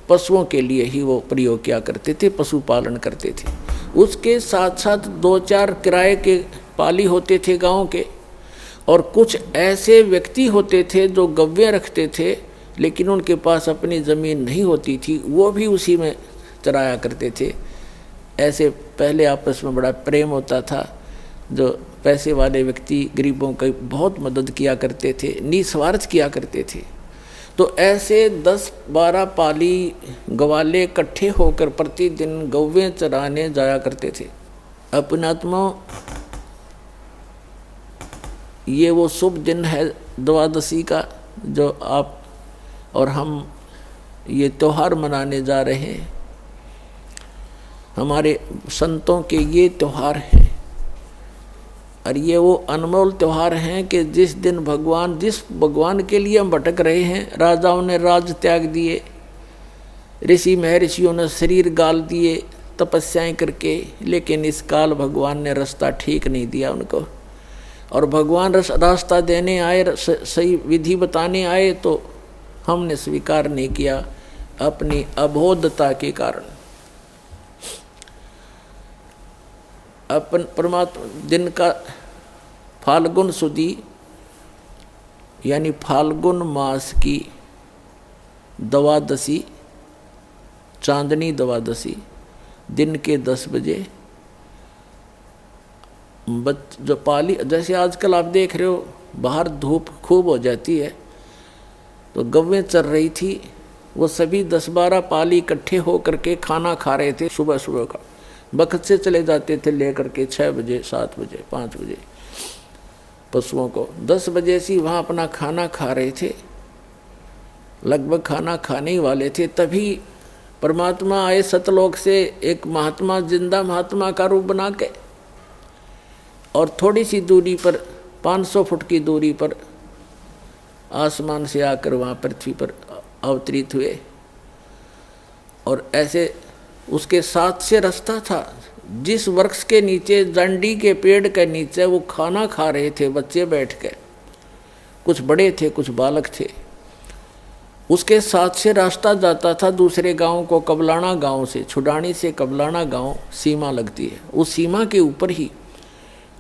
पशुओं के लिए ही वो प्रयोग किया करते थे, पशुपालन करते थे। उसके साथ साथ 2-4 किराए के पाली होते थे गांव के, और कुछ ऐसे व्यक्ति होते थे जो गव्वे रखते थे, लेकिन उनके पास अपनी ज़मीन नहीं होती थी, वो भी उसी में चराया करते थे। ऐसे पहले आपस में बड़ा प्रेम होता था। जो पैसे वाले व्यक्ति गरीबों की बहुत मदद किया करते थे, निस्वार्थ किया करते थे। तो ऐसे 10-12 पाली गवाले इकट्ठे होकर प्रतिदिन गौवें चराने जाया करते थे। अपनात्मा, ये वो शुभ दिन है द्वादशी का, जो आप और हम ये त्यौहार मनाने जा रहे हैं। हमारे संतों के ये त्यौहार हैं, और ये वो अनमोल त्यौहार हैं कि जिस दिन जिस भगवान के लिए हम भटक रहे हैं, राजाओं ने राज त्याग दिए, ऋषि महर्षियों ने शरीर गाल दिए तपस्याएं करके, लेकिन इस काल भगवान ने रास्ता ठीक नहीं दिया उनको। और भगवान रास्ता देने आए, सही विधि बताने आए, तो हमने स्वीकार नहीं किया अपनी अबोधता के कारण। अपन परमात्मा दिन का फाल्गुन सुदी यानी फाल्गुन मास की द्वादशी, चांदनी द्वादशी, दिन के 10 बजे जो पाली, जैसे आजकल आप देख रहे हो बाहर धूप खूब हो जाती है, तो गव्वें चल रही थी। वो सभी 10-12 पाली इकट्ठे हो करके खाना खा रहे थे। सुबह सुबह का वक्त से चले जाते थे लेकर के 6 बजे, 7 बजे, 5 बजे पशुओं को। 10 बजे से वहाँ अपना खाना खा रहे थे, लगभग खाना खाने ही वाले थे। तभी परमात्मा आए सतलोक से, एक महात्मा, जिंदा महात्मा का रूप बना के, और थोड़ी सी दूरी पर 500 फुट की दूरी पर आसमान से आकर वहाँ पृथ्वी पर अवतरित हुए। और ऐसे उसके साथ से रास्ता था, जिस वृक्ष के नीचे, जंडी के पेड़ के नीचे वो खाना खा रहे थे बच्चे बैठ के, कुछ बड़े थे कुछ बालक थे, उसके साथ से रास्ता जाता था दूसरे गांव को, कबलाना गांव से, छुडानी से कबलाना गांव सीमा लगती है। उस सीमा के ऊपर ही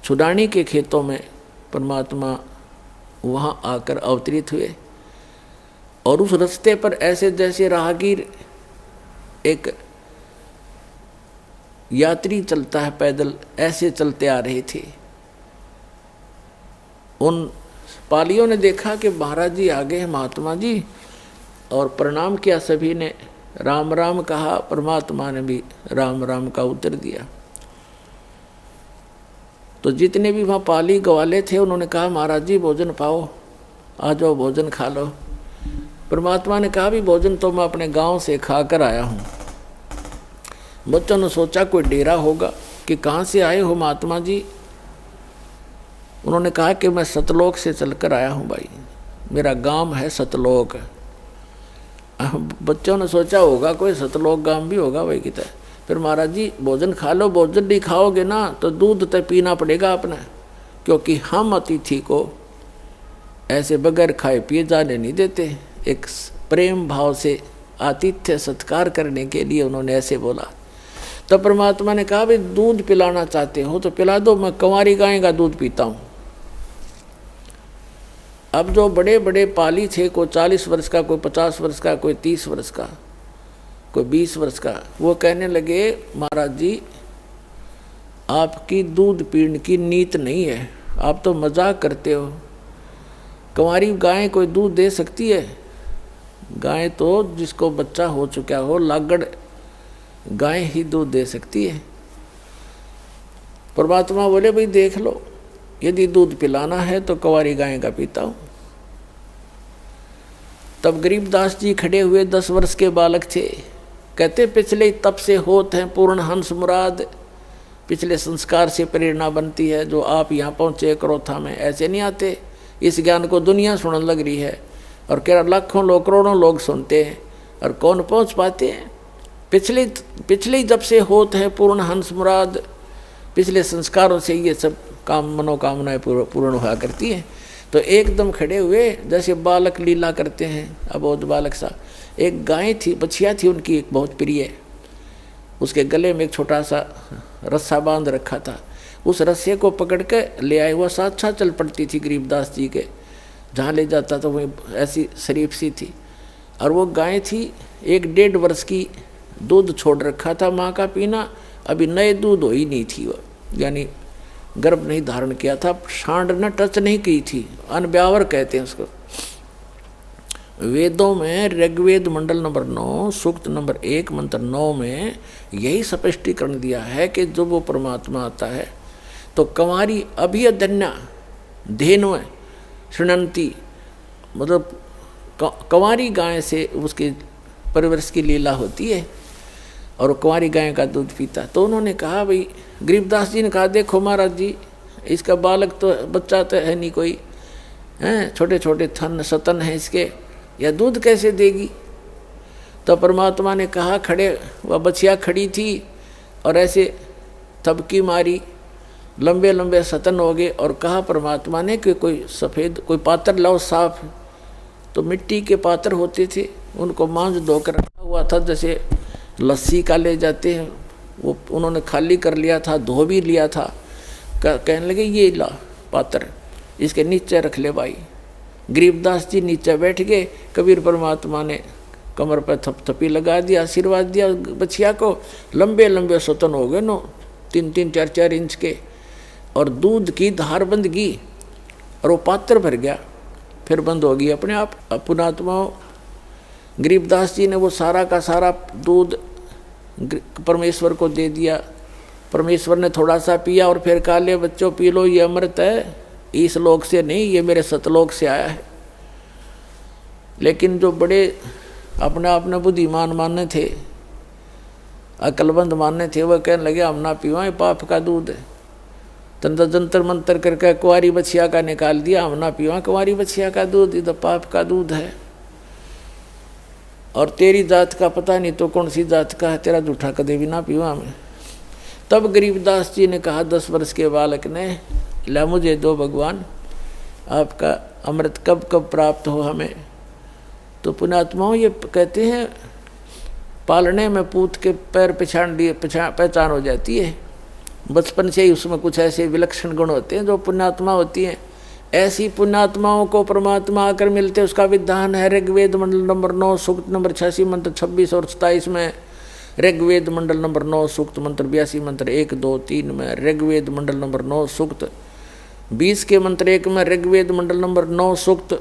छुडानी के खेतों में परमात्मा वहां आकर अवतरित हुए। और उस रास्ते पर ऐसे जैसे राहगीर, एक यात्री चलता है पैदल, ऐसे चलते आ रहे थे। उन पालियों ने देखा कि महाराज जी आगे हैं, महात्मा जी, और प्रणाम किया। सभी ने राम राम कहा, परमात्मा ने भी राम राम का उत्तर दिया। तो जितने भी वहाँ पाली गवाले थे उन्होंने कहा महाराज जी भोजन पाओ, आ जाओ भोजन खा लो। परमात्मा ने कहा भी भोजन तो मैं अपने गांव से खा कर आया हूँ। बच्चों ने सोचा कोई डेरा होगा कि कहाँ से आए हो महात्मा जी। उन्होंने कहा कि मैं सतलोक से चलकर आया हूँ भाई, मेरा गांव है सतलोक। बच्चों ने सोचा होगा कोई सतलोक गांव भी होगा भाई कितना। फिर महाराज जी भोजन खा लो, भोजन नहीं खाओगे ना तो दूध तो पीना पड़ेगा अपना, क्योंकि हम अतिथि को ऐसे बगैर खाए पिए जाने नहीं देते। एक प्रेम भाव से आतिथ्य सत्कार करने के लिए उन्होंने ऐसे बोला। तो परमात्मा ने कहा भाई दूध पिलाना चाहते हो तो पिला दो, मैं कंवारी गाय का दूध पीता हूँ। अब जो बड़े बड़े पाली थे, कोई 40 वर्ष का, कोई 50 वर्ष का, कोई 30 वर्ष का, कोई 20 वर्ष का, वो कहने लगे महाराज जी आपकी दूध पीने की नीत नहीं है, आप तो मजाक करते हो। कंवारी गाय कोई दूध दे सकती है? गाय तो जिसको बच्चा हो चुका हो, लागड़ गाय ही दूध दे सकती है। परमात्मा बोले भाई देख लो, यदि दूध पिलाना है तो कंवारी गाय का पीता हूं। तब गरीबदास जी खड़े हुए, 10 वर्ष के बालक थे। कहते पिछले तप से होत हैं पूर्ण हंस मुराद। पिछले संस्कार से प्रेरणा बनती है। जो आप यहाँ पहुँचे करोथा में ऐसे नहीं आते। इस ज्ञान को दुनिया सुनने लग रही है और कह लाखों लोग करोड़ों लोग सुनते हैं और कौन पहुँच पाते हैं। पिछले जब से होत है पूर्ण हंस मुराद, पिछले संस्कारों से ये सब काम मनोकामनाएं पूर्ण हुआ करती हैं। तो एकदम खड़े हुए जैसे बालक लीला करते हैं, अबोध बालक सा। एक गाय थी, बछिया थी उनकी एक बहुत प्रिय, उसके गले में एक छोटा सा रस्सा बांध रखा था। उस रस्से को पकड़ के ले आए, हुआ साथ साथ चल पड़ती थी गरीबदास जी के, जहाँ ले जाता तो वही ऐसी शरीफ सी थी। और वो गाय थी 1-1.5 वर्ष की, दूध छोड़ रखा था माँ का पीना, अभी नए दूध हो ही नहीं थी वो, यानी गर्भ नहीं धारण किया था, सांड न टच नहीं की थी, अनब्यावर कहते हैं उसको। वेदों में ऋग्वेद मंडल नंबर 9 सूक्त नंबर 1 मंत्र 9 में यही स्पष्टीकरण दिया है कि जब वो परमात्मा आता है तो कंवारी अभियधन्या धेनु शृणंती, मतलब कंवारी गाय से उसके परिवर्ष की लीला होती है और कंवारी गाय का दूध पीता। तो उन्होंने कहा भाई, गरीबदास जी ने कहा देखो महाराज जी इसका बालक तो बच्चा तो है नहीं कोई, हैं छोटे छोटे थन सतन हैं इसके, या दूध कैसे देगी। तो परमात्मा ने कहा, खड़े वह बछिया खड़ी थी और ऐसे थपकी मारी, लंबे लंबे सतन हो गए। और कहा परमात्मा ने कि कोई सफ़ेद कोई पात्र लाओ साफ। तो मिट्टी के पात्र होते थे, उनको मांझ धोकर रखा हुआ था, जैसे लस्सी का ले जाते हैं, वो उन्होंने खाली कर लिया था, धो भी लिया था। कहने लगे ये ला पात्र, इसके नीचे रख ले भाई। गरीबदास जी नीचे बैठ गए। कबीर परमात्मा ने कमर पर थपथपी लगा दिया, आशीर्वाद दिया बछिया को। लंबे लंबे सतन हो गए, 3-3, 4-4 इंच के, और दूध की धार बंद की और वो पात्र भर गया, फिर बंद हो गई अपने आप। पुणात्मा गरीबदास जी ने वो सारा का सारा दूध परमेश्वर को दे दिया। परमेश्वर ने थोड़ा सा पिया और फिर कहा ले बच्चों पी लो, ये अमृत है, इस लोक से नहीं, ये मेरे सतलोक से आया है। लेकिन जो बड़े अपने बुद्धिमान मानने थे, अकलबंद मानने थे, वह कहने लगे हम ना पीवा, पाप का दूध है। तंत्र जंतर मंतर करके कुंवारी बछिया का निकाल दिया, हम ना पीवा कुंवारी बछिया का दूध, ये तो पाप का दूध है। और तेरी जात का पता नहीं तो कौन सी जात का है, तेरा जूठा कदे भी ना पीवा मैं। तब गरीबदास जी ने कहा 10 वर्ष के बालक ने, ला मुझे दो भगवान, आपका अमृत कब कब प्राप्त हो हमें। तो पुण्यात्माओं ये कहते हैं पालने में पूत के पैर पहचान हो जाती है। बचपन से ही उसमें कुछ ऐसे विलक्षण गुण होते हैं जो पुण्यात्मा होती हैं। ऐसी पुण्यात्माओं को परमात्मा आकर मिलते, उसका विधान है ऋग्वेद मंडल नंबर 9 सूक्त नंबर 86 मंत्र 26 और 27 में, ऋग्वेद मंडल नंबर 9 सूक्त मंत्र 82 मंत्र 1, 2, 3 में, ऋग्वेद मंडल नंबर 9 सूक्त 20 के मंत्र 1 में, ऋग्वेद मंडल नंबर 9 सूक्त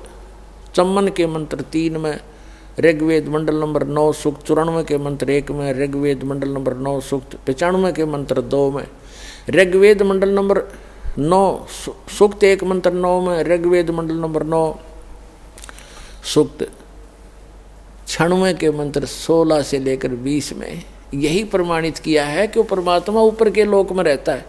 54 के मंत्र 3 में, ऋग्वेद मंडल नंबर 9 सूक्त 94 के मंत्र 1 में, ऋग्वेद मंडल नंबर 9 सूक्त 95 के मंत्र 2 में, ऋग्वेद मंडल नंबर 9 सूक्त 1 मंत्र 9 में, ऋग्वेद मंडल नंबर 9 सूक्त 96 के मंत्र 16 से लेकर 20 में यही प्रमाणित किया है कि वो परमात्मा ऊपर के लोक में रहता है।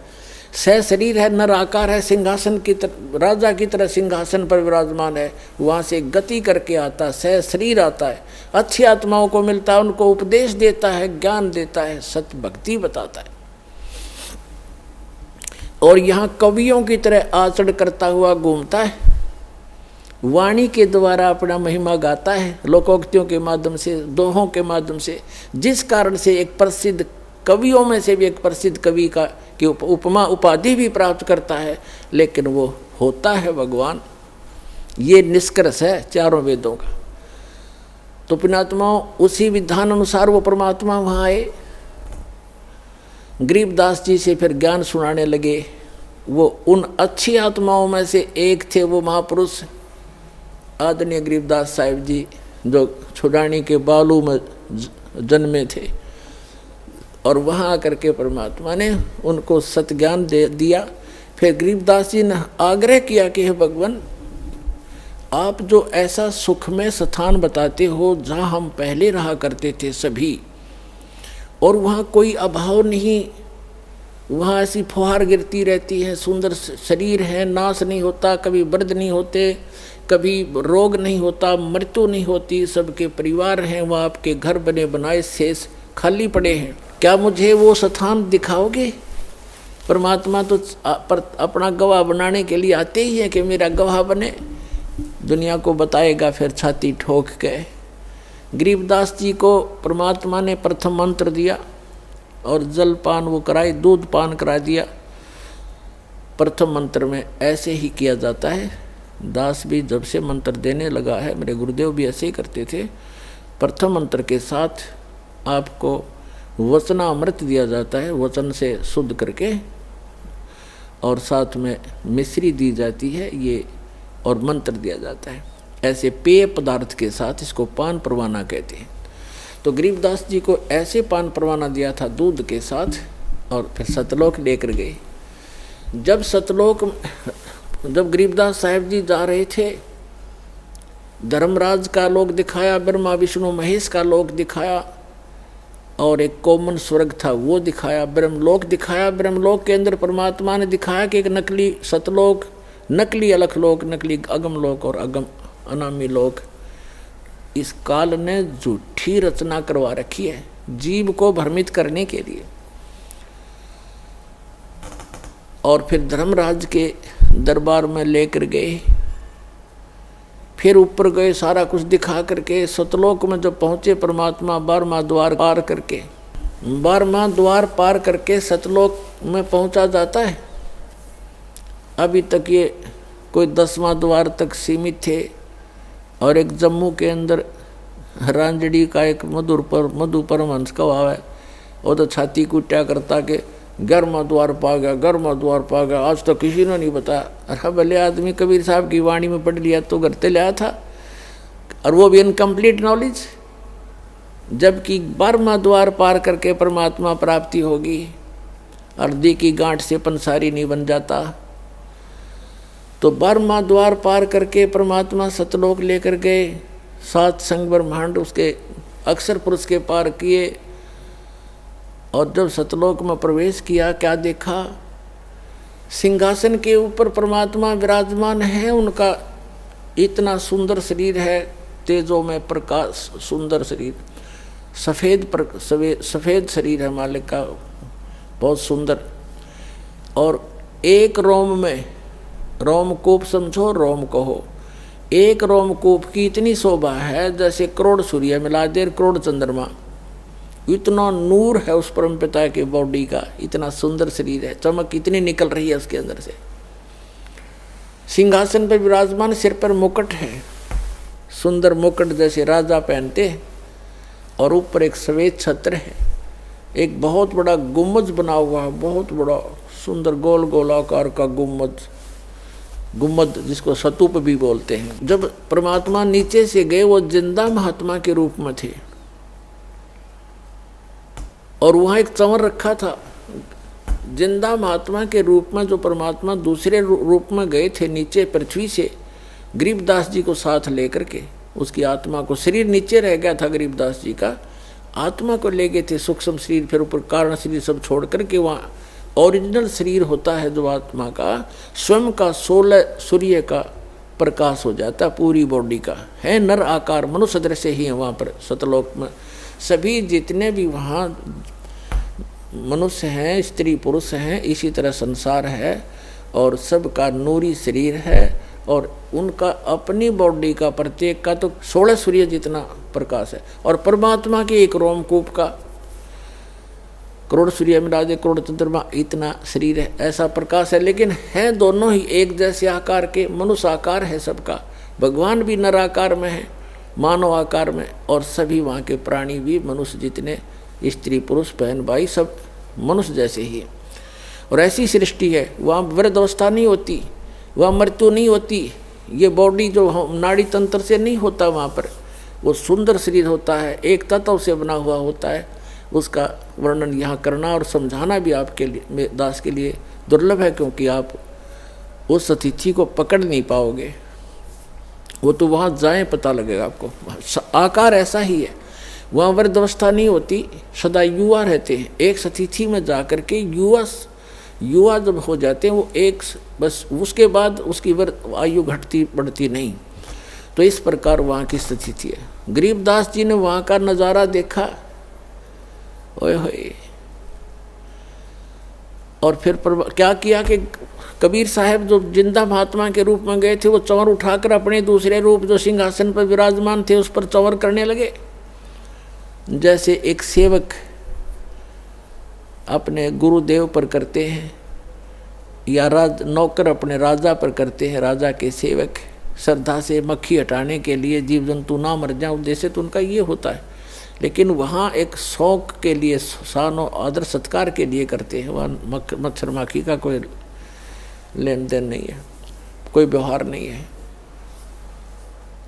सह शरीर है, नर आकार है, सिंहासन की तरह राजा की तरह सिंहासन पर विराजमान है, वहाँ से गति करके आता है, सह शरीर आता है, अच्छी आत्माओं को मिलता है, उनको उपदेश देता है, ज्ञान देता है, सत्य भक्ति बताता है। और यहाँ कवियों की तरह आचरण करता हुआ घूमता है, वाणी के द्वारा अपना महिमा गाता है, लोकोक्तियों के माध्यम से, दोहों के माध्यम से, जिस कारण से एक प्रसिद्ध कवियों में से भी एक प्रसिद्ध कवि का की उपमा उपाधि भी प्राप्त करता है, लेकिन वो होता है भगवान। ये निष्कर्ष है चारों वेदों का। तो पुण्यात्माओं उसी विधान अनुसार वो परमात्मा वहाँ आए, गरीबदास जी से फिर ज्ञान सुनाने लगे। वो उन अच्छी आत्माओं में से एक थे, वो महापुरुष आदरणीय गरीबदास साहिब जी, जो छुड़ानी के बालू में जन्मे थे। और वहाँ आकर के परमात्मा ने उनको सत्ज्ञान दे दिया। फिर गरीबदास जी ने आग्रह किया कि हे भगवान, आप जो ऐसा सुखमय स्थान बताते हो जहाँ हम पहले रहा करते थे सभी, और वहाँ कोई अभाव नहीं, वहाँ ऐसी फुहार गिरती रहती है, सुंदर शरीर है, नाश नहीं होता, कभी वृद्ध नहीं होते, कभी रोग नहीं होता, मृत्यु नहीं होती, सबके परिवार हैं, वहाँ आपके घर बने बनाए शेष खाली पड़े हैं, क्या मुझे वो स्थान दिखाओगे? परमात्मा तो अपना गवाह बनाने के लिए आते ही है कि मेरा गवाह बने, दुनिया को बताएगा फिर छाती ठोक के। गरीबदास जी को परमात्मा ने प्रथम मंत्र दिया और जल पान वो कराए, दूध पान करा दिया। प्रथम मंत्र में ऐसे ही किया जाता है। दास भी जब से मंत्र देने लगा है, मेरे गुरुदेव भी ऐसे ही करते थे। प्रथम मंत्र के साथ आपको वचनामृत दिया जाता है, वचन से शुद्ध करके, और साथ में मिश्री दी जाती है ये, और मंत्र दिया जाता है। ऐसे पेय पदार्थ के साथ इसको पान परवाना कहते हैं। तो गरीबदास जी को ऐसे पान परवाना दिया था दूध के साथ, और फिर सतलोक लेकर गए। जब गरीबदास साहिब जी जा रहे थे, धर्मराज का लोक दिखाया, ब्रह्मा विष्णु महेश का लोक दिखाया, और एक कॉमन स्वर्ग था वो दिखाया, ब्रह्मलोक दिखाया। ब्रह्मलोक के अंदर परमात्मा ने दिखाया कि एक नकली सतलोक, नकली अलखलोक, नकली अगमलोक और अगम अनामी लोक। इस काल ने झूठी रचना करवा रखी है जीव को भ्रमित करने के लिए। और फिर धर्मराज के दरबार में लेकर गए, फिर ऊपर गए, सारा कुछ दिखा करके सतलोक में जब पहुँचे परमात्मा 12वां द्वार पार करके, 12वां द्वार पार करके सतलोक में पहुँचा जाता है। अभी तक ये कोई 10वां द्वार तक सीमित थे। और एक जम्मू के अंदर रांजड़ी का एक मधु परमहंस का भाव है, वो तो छाती कुट्या करता के 11वां द्वार पा गया, 11वां द्वार पा गया, आज तो किसी ने नहीं बताया। अरे भले आदमी कबीर साहब की वाणी में पढ़ लिया तो घर से लाया था, और वो भी इनकम्प्लीट नॉलेज। जबकि 12वां द्वार पार करके परमात्मा प्राप्ति होगी, अर्धी की गांठ से पंसारी नहीं बन जाता। तो 12वां द्वार पार करके परमात्मा सतलोक लेकर गए, 7 संग ब्रह्मांड उसके अक्षर पुरुष के पार किए। और जब सतलोक में प्रवेश किया, क्या देखा? सिंहासन के ऊपर परमात्मा विराजमान है, उनका इतना सुंदर शरीर है, तेजों में प्रकाश, सुंदर शरीर, सफ़ेद शरीर है मालिक का, बहुत सुंदर। और एक रोम में, रोमकूप समझो, रोम कहो, एक रोमकूप की इतनी शोभा है जैसे करोड़ सूर्य मिला दे, करोड़ चंद्रमा। इतना नूर है उस परमपिता के बॉडी का, इतना सुंदर शरीर है, चमक इतनी निकल रही है उसके अंदर से। सिंहासन पर विराजमान, सिर पर मुकुट है, सुंदर मुकुट जैसे राजा पहनते हैं, और ऊपर एक सफेद छत्र है। एक बहुत बड़ा गुम्बज बना हुआ है, बहुत बड़ा सुंदर गोल गोल आकार का गुम्बद जिसको स्तूप भी बोलते हैं। जब परमात्मा नीचे से गए वो जिंदा महात्मा के रूप में थे, और वहाँ एक चंवर रखा था। जिंदा महात्मा के रूप में जो परमात्मा दूसरे रूप में गए थे नीचे पृथ्वी से, गरीबदास जी को साथ लेकर के, उसकी आत्मा को, शरीर नीचे रह गया था गरीबदास जी का, आत्मा को ले गए थे सूक्ष्म शरीर, फिर ऊपर कारण शरीर सब छोड़ करके वहाँ ओरिजिनल शरीर होता है जो आत्मा का, स्वयं का 16 सूर्य का प्रकाश हो जाता है, पूरी बॉडी का है, नर आकार मनुष्य दृश्य ही है वहाँ पर सतलोक में। सभी जितने भी वहाँ मनुष्य हैं, स्त्री पुरुष हैं, इसी तरह संसार है, और सबका नूरी शरीर है, और उनका अपनी बॉडी का प्रत्येक का तो 16 सूर्य जितना प्रकाश है, और परमात्मा के एक रोमकूप का करोड़ सूर्य मिला दे, करोड़ चंद्रमा इतना शरीर है, ऐसा प्रकाश है। लेकिन है दोनों ही एक जैसे आकार के, मनुष्य आकार है सबका, भगवान भी नर आकार में है, मानव आकार में, और सभी वहाँ के प्राणी भी मनुष्य जितने, स्त्री पुरुष बहन भाई सब मनुष्य जैसे ही। और ऐसी सृष्टि है, वहाँ वृद्ध अवस्था नहीं होती, वहाँ मृत्यु नहीं होती, ये बॉडी जो नाड़ी तंत्र से नहीं होता वहाँ पर, वो सुंदर शरीर होता है, एक तत्व से बना हुआ होता है। उसका वर्णन यहाँ करना और समझाना भी आपके लिए, दास के लिए दुर्लभ है, क्योंकि आप उस अतिथि को पकड़ नहीं पाओगे, वो तो वहाँ जाए पता लगेगा आपको। आकार ऐसा ही है, वहाँ वृद्ध अवस्था नहीं होती, सदा युवा रहते हैं। एक सतिथि में जा कर के युवा जब हो जाते हैं वो एक, बस उसके बाद उसकी आयु घटती बढ़ती नहीं। तो इस प्रकार वहाँ की स्थिति है। गरीबदास जी ने वहाँ का नज़ारा देखा, ओए होए, और फिर क्या किया कि कबीर साहब जो जिंदा महात्मा के रूप में गए थे, वो चंवर उठाकर अपने दूसरे रूप जो सिंहासन पर विराजमान थे उस पर चंवर करने लगे। जैसे एक सेवक अपने गुरुदेव पर करते हैं, या नौकर अपने राजा पर करते हैं, राजा के सेवक श्रद्धा से मक्खी हटाने के लिए, जीव जंतु ना मर जाए उद्देश्य तो उनका ये होता है। लेकिन वहाँ एक शौक के लिए, शान और आदर सत्कार के लिए करते हैं, वहाँ मच्छर माखी का कोई लेन देन नहीं है, कोई व्यवहार नहीं है।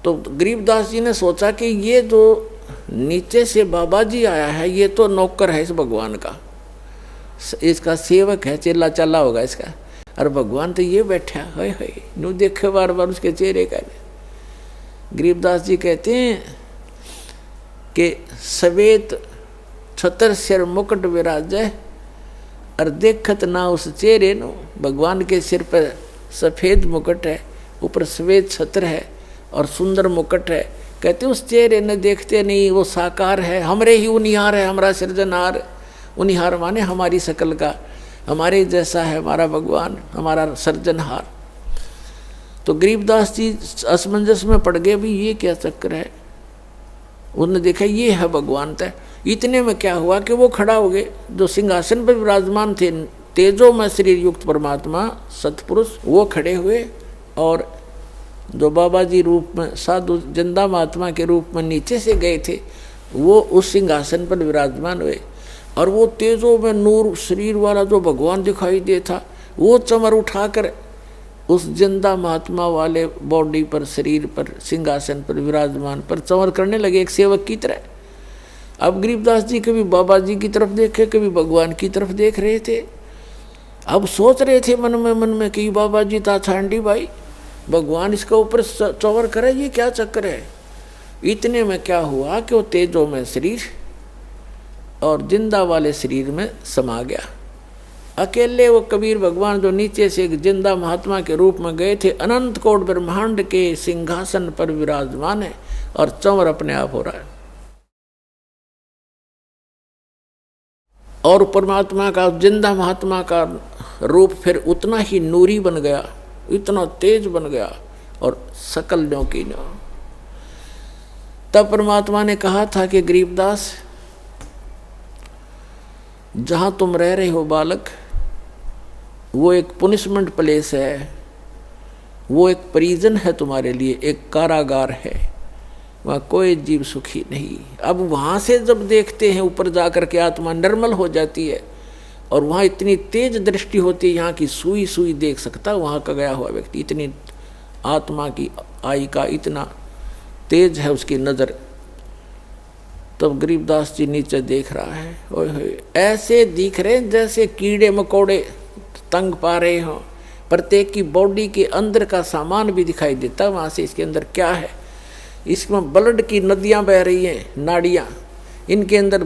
तो गरीबदास जी ने सोचा कि ये जो नीचे से बाबा जी आया है, ये तो नौकर है इस भगवान का, इसका सेवक है, चेला चला होगा इसका, और भगवान तो ये बैठा है, नू देखे बार बार उसके चेहरे का। गरीबदास जी कहते हैं कि सवेत छतर सिर मुकुट विराजय, और देखत ना उस चेहरे नो। भगवान के सिर पर सफ़ेद मुकुट है, ऊपर सफ़ेद छत्र है और सुंदर मुकुट है। कहते उस चेहरे ने देखते नहीं, वो साकार है, हमरे ही उनिहार है, हमारा सृजनहार। उनिहार माने हमारी शकल का, हमारे जैसा है हमारा भगवान, हमारा सृजनहार। तो गरीबदास जी असमंजस में पड़ गए, भी ये क्या चक्कर है। उन्होंने देखा ये है भगवान तय। इतने में क्या हुआ कि वो खड़ा हो गए, जो सिंहासन पर विराजमान थे तेजो में शरीर युक्त परमात्मा सतपुरुष, वो खड़े हुए, और जो बाबा जी रूप में साधु जिंदा महात्मा के रूप में नीचे से गए थे, वो उस सिंहासन पर विराजमान हुए। और वो तेजो में नूर शरीर वाला जो भगवान दिखाई दे था, वो चमर उठाकर उस जिंदा महात्मा वाले बॉडी पर, शरीर पर, सिंहासन पर विराजमान पर चंवर करने लगे एक सेवक की तरह। अब गरीबदास जी कभी बाबा जी की तरफ देखे, कभी भगवान की तरफ देख रहे थे। अब सोच रहे थे मन में कि बाबा जी ता छांडी भाई, भगवान इसका ऊपर चंवर करे, ये क्या चक्कर है। इतने में क्या हुआ कि वो तेजो में शरीर और जिंदा वाले शरीर में समा गया। अकेले वो कबीर भगवान जो नीचे से एक जिंदा महात्मा के रूप में गए थे, अनंत कोट ब्रह्मांड के सिंहासन पर विराजमान है, और चंवर अपने आप हो रहा है। और परमात्मा का जिंदा महात्मा का रूप फिर उतना ही नूरी बन गया, इतना तेज बन गया और सकल न्यों की न्यों। तब परमात्मा ने कहा था कि गरीबदास, जहां तुम रह रहे हो बालक, वो एक पुनिशमेंट प्लेस है, वो एक प्रिजन है तुम्हारे लिए, एक कारागार है, वहाँ कोई जीव सुखी नहीं। अब वहाँ से जब देखते हैं ऊपर जाकर के आत्मा निर्मल हो जाती है और वहाँ इतनी तेज दृष्टि होती है, यहाँ की सुई सुई देख सकता वहाँ का गया हुआ व्यक्ति, इतनी आत्मा की आई का इतना तेज है उसकी नज़र। तब गरीबदास जी नीचे देख रहा है, ओए होए, ऐसे दिख रहे जैसे कीड़े मकोड़े तंग पा रहे हों, प्रत्येक की बॉडी के अंदर का सामान भी दिखाई देता है वहाँ से, इसके अंदर क्या है। इसमें ब्लड की नदियाँ बह रही हैं, नाड़ियाँ, इनके अंदर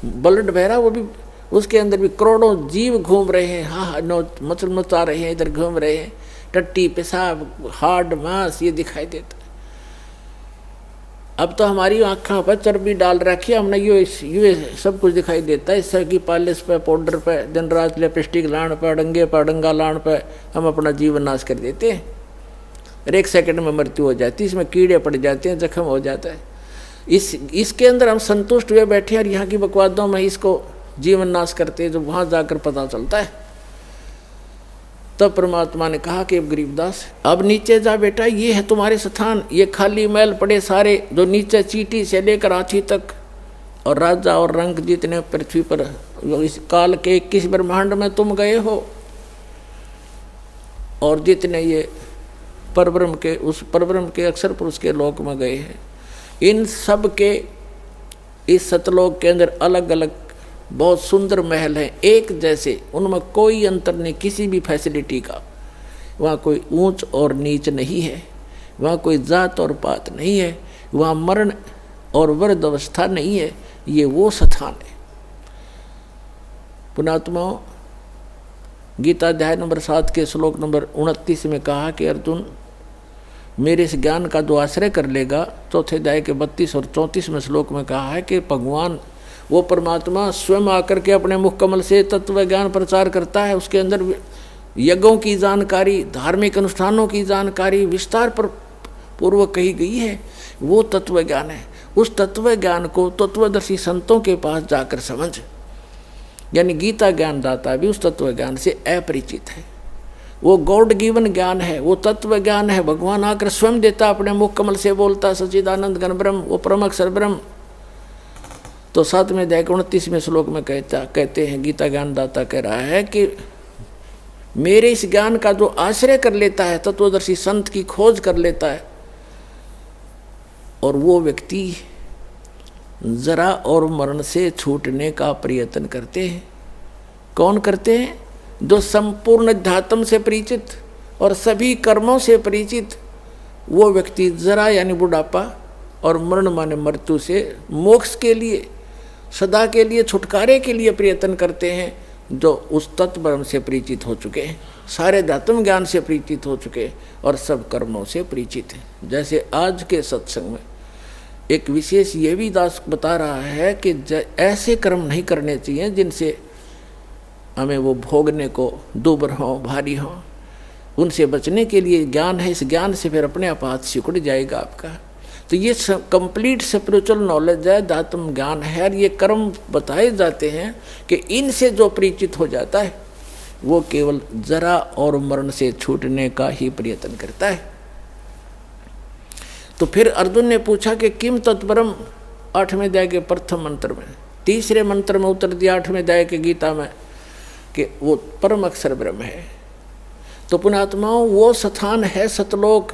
ब्लड बह रहा, वो भी उसके अंदर भी करोड़ों जीव घूम रहे हैं, हाँ नौ मचल मचा रहे हैं, इधर घूम रहे हैं, टट्टी पेशाब हार्ड मांस ये दिखाई देता है। अब तो हमारी आँखों पर चर्बी डाल रखी है हमने, ये सब कुछ दिखाई देता है। इससे की पॉलिश पे, पाउडर पे, दिन रात लिपस्टिक लाण पे, डंगे पर डंगा लाण पे हम अपना जीवन नाश कर देते हैं और एक सेकंड में मृत्यु हो जाती है, इसमें कीड़े पड़ जाते हैं, जख्म हो जाता है। इसके अंदर हम संतुष्ट हुए बैठे हैं और यहाँ की बकवादों में इसको जीवन नाश करते हैं, जो वहाँ जाकर पता चलता है। तब परमात्मा ने कहा कि अब गरीबदास, अब नीचे जा बेटा, ये है तुम्हारे स्थान, ये खाली महल पड़े सारे, जो नीचे चीटी से लेकर हाथी तक और राजा और रंग जितने पृथ्वी पर इस काल के 21 ब्रह्मांड में तुम गए हो, और जितने ये परब्रह्म के, उस परब्रह्म के अक्षर पुरुष के लोक में गए हैं, इन सब के इस सतलोक के अंदर अलग अलग बहुत सुंदर महल हैं, एक जैसे, उनमें कोई अंतर नहीं किसी भी फैसिलिटी का। वहाँ कोई ऊंच और नीच नहीं है, वहाँ कोई जात और पात नहीं है, वहाँ मरण और वृद्ध अवस्था नहीं है, ये वो स्थान है। पुणात्माओं, गीता अध्याय नंबर 7 के श्लोक नंबर 29 में कहा कि अर्जुन, मेरे इस ज्ञान का जो आश्रय कर लेगा, चौथे अध्याय के 32 और 34 में श्लोक में कहा है कि भगवान वो परमात्मा स्वयं आकर के अपने मुख कमल से तत्व ज्ञान प्रचार करता है। उसके अंदर यज्ञों की जानकारी, धार्मिक अनुष्ठानों की जानकारी विस्तार पर पूर्वक कही गई है, वो तत्व ज्ञान है। उस तत्व ज्ञान को तत्वदर्शी संतों के पास जाकर समझ, यानी गीता ज्ञान दाता भी उस तत्व ज्ञान से अपरिचित है। वो गॉड गिवन ज्ञान है, वो तत्व ज्ञान है, भगवान आकर स्वयं देता, अपने मुख कमल से बोलता, सच्चिदानंद घन ब्रह्म, वो परम अक्षर ब्रह्म। तो 7वें अध्याय के 29वें श्लोक में कहते हैं, गीता ज्ञान दाता कह रहा है कि मेरे इस ज्ञान का जो आश्रय कर लेता है, तत्वदर्शी संत की खोज कर लेता है, और वो व्यक्ति जरा और मरण से छूटने का प्रयत्न करते हैं। कौन करते हैं? जो संपूर्ण अध्यात्म से परिचित और सभी कर्मों से परिचित वो व्यक्ति जरा यानी बुढ़ापा और मरण माने मृत्यु से मोक्ष के लिए, सदा के लिए, छुटकारे के लिए प्रयत्न करते हैं, जो उस तत्व ब्रह्म से परिचित हो चुके हैं, सारे धात्म ज्ञान से परिचित हो चुके हैं और सब कर्मों से परिचित हैं। जैसे आज के सत्संग में एक विशेष ये भी दास बता रहा है कि ऐसे कर्म नहीं करने चाहिए जिनसे हमें वो भोगने को दुबर हों, भारी हों। उनसे बचने के लिए ज्ञान है, इस ज्ञान से फिर अपने आप हाथ सिकुड़ जाएगा आपका। तो ये कंप्लीट स्पिरिचुअल नॉलेज है, धात्म ज्ञान है, और ये कर्म बताए जाते हैं कि इनसे जो परिचित हो जाता है वो केवल जरा और मरण से छूटने का ही प्रयत्न करता है। तो फिर अर्जुन ने पूछा कि किम तत्परम, 8वें अध्याय के प्रथम मंत्र में, तीसरे मंत्र में उत्तर दिया 8वें अध्याय के गीता में कि वो परम अक्षर ब्रह्म है। तो पुण्यात्माओं, वो स्थान है सतलोक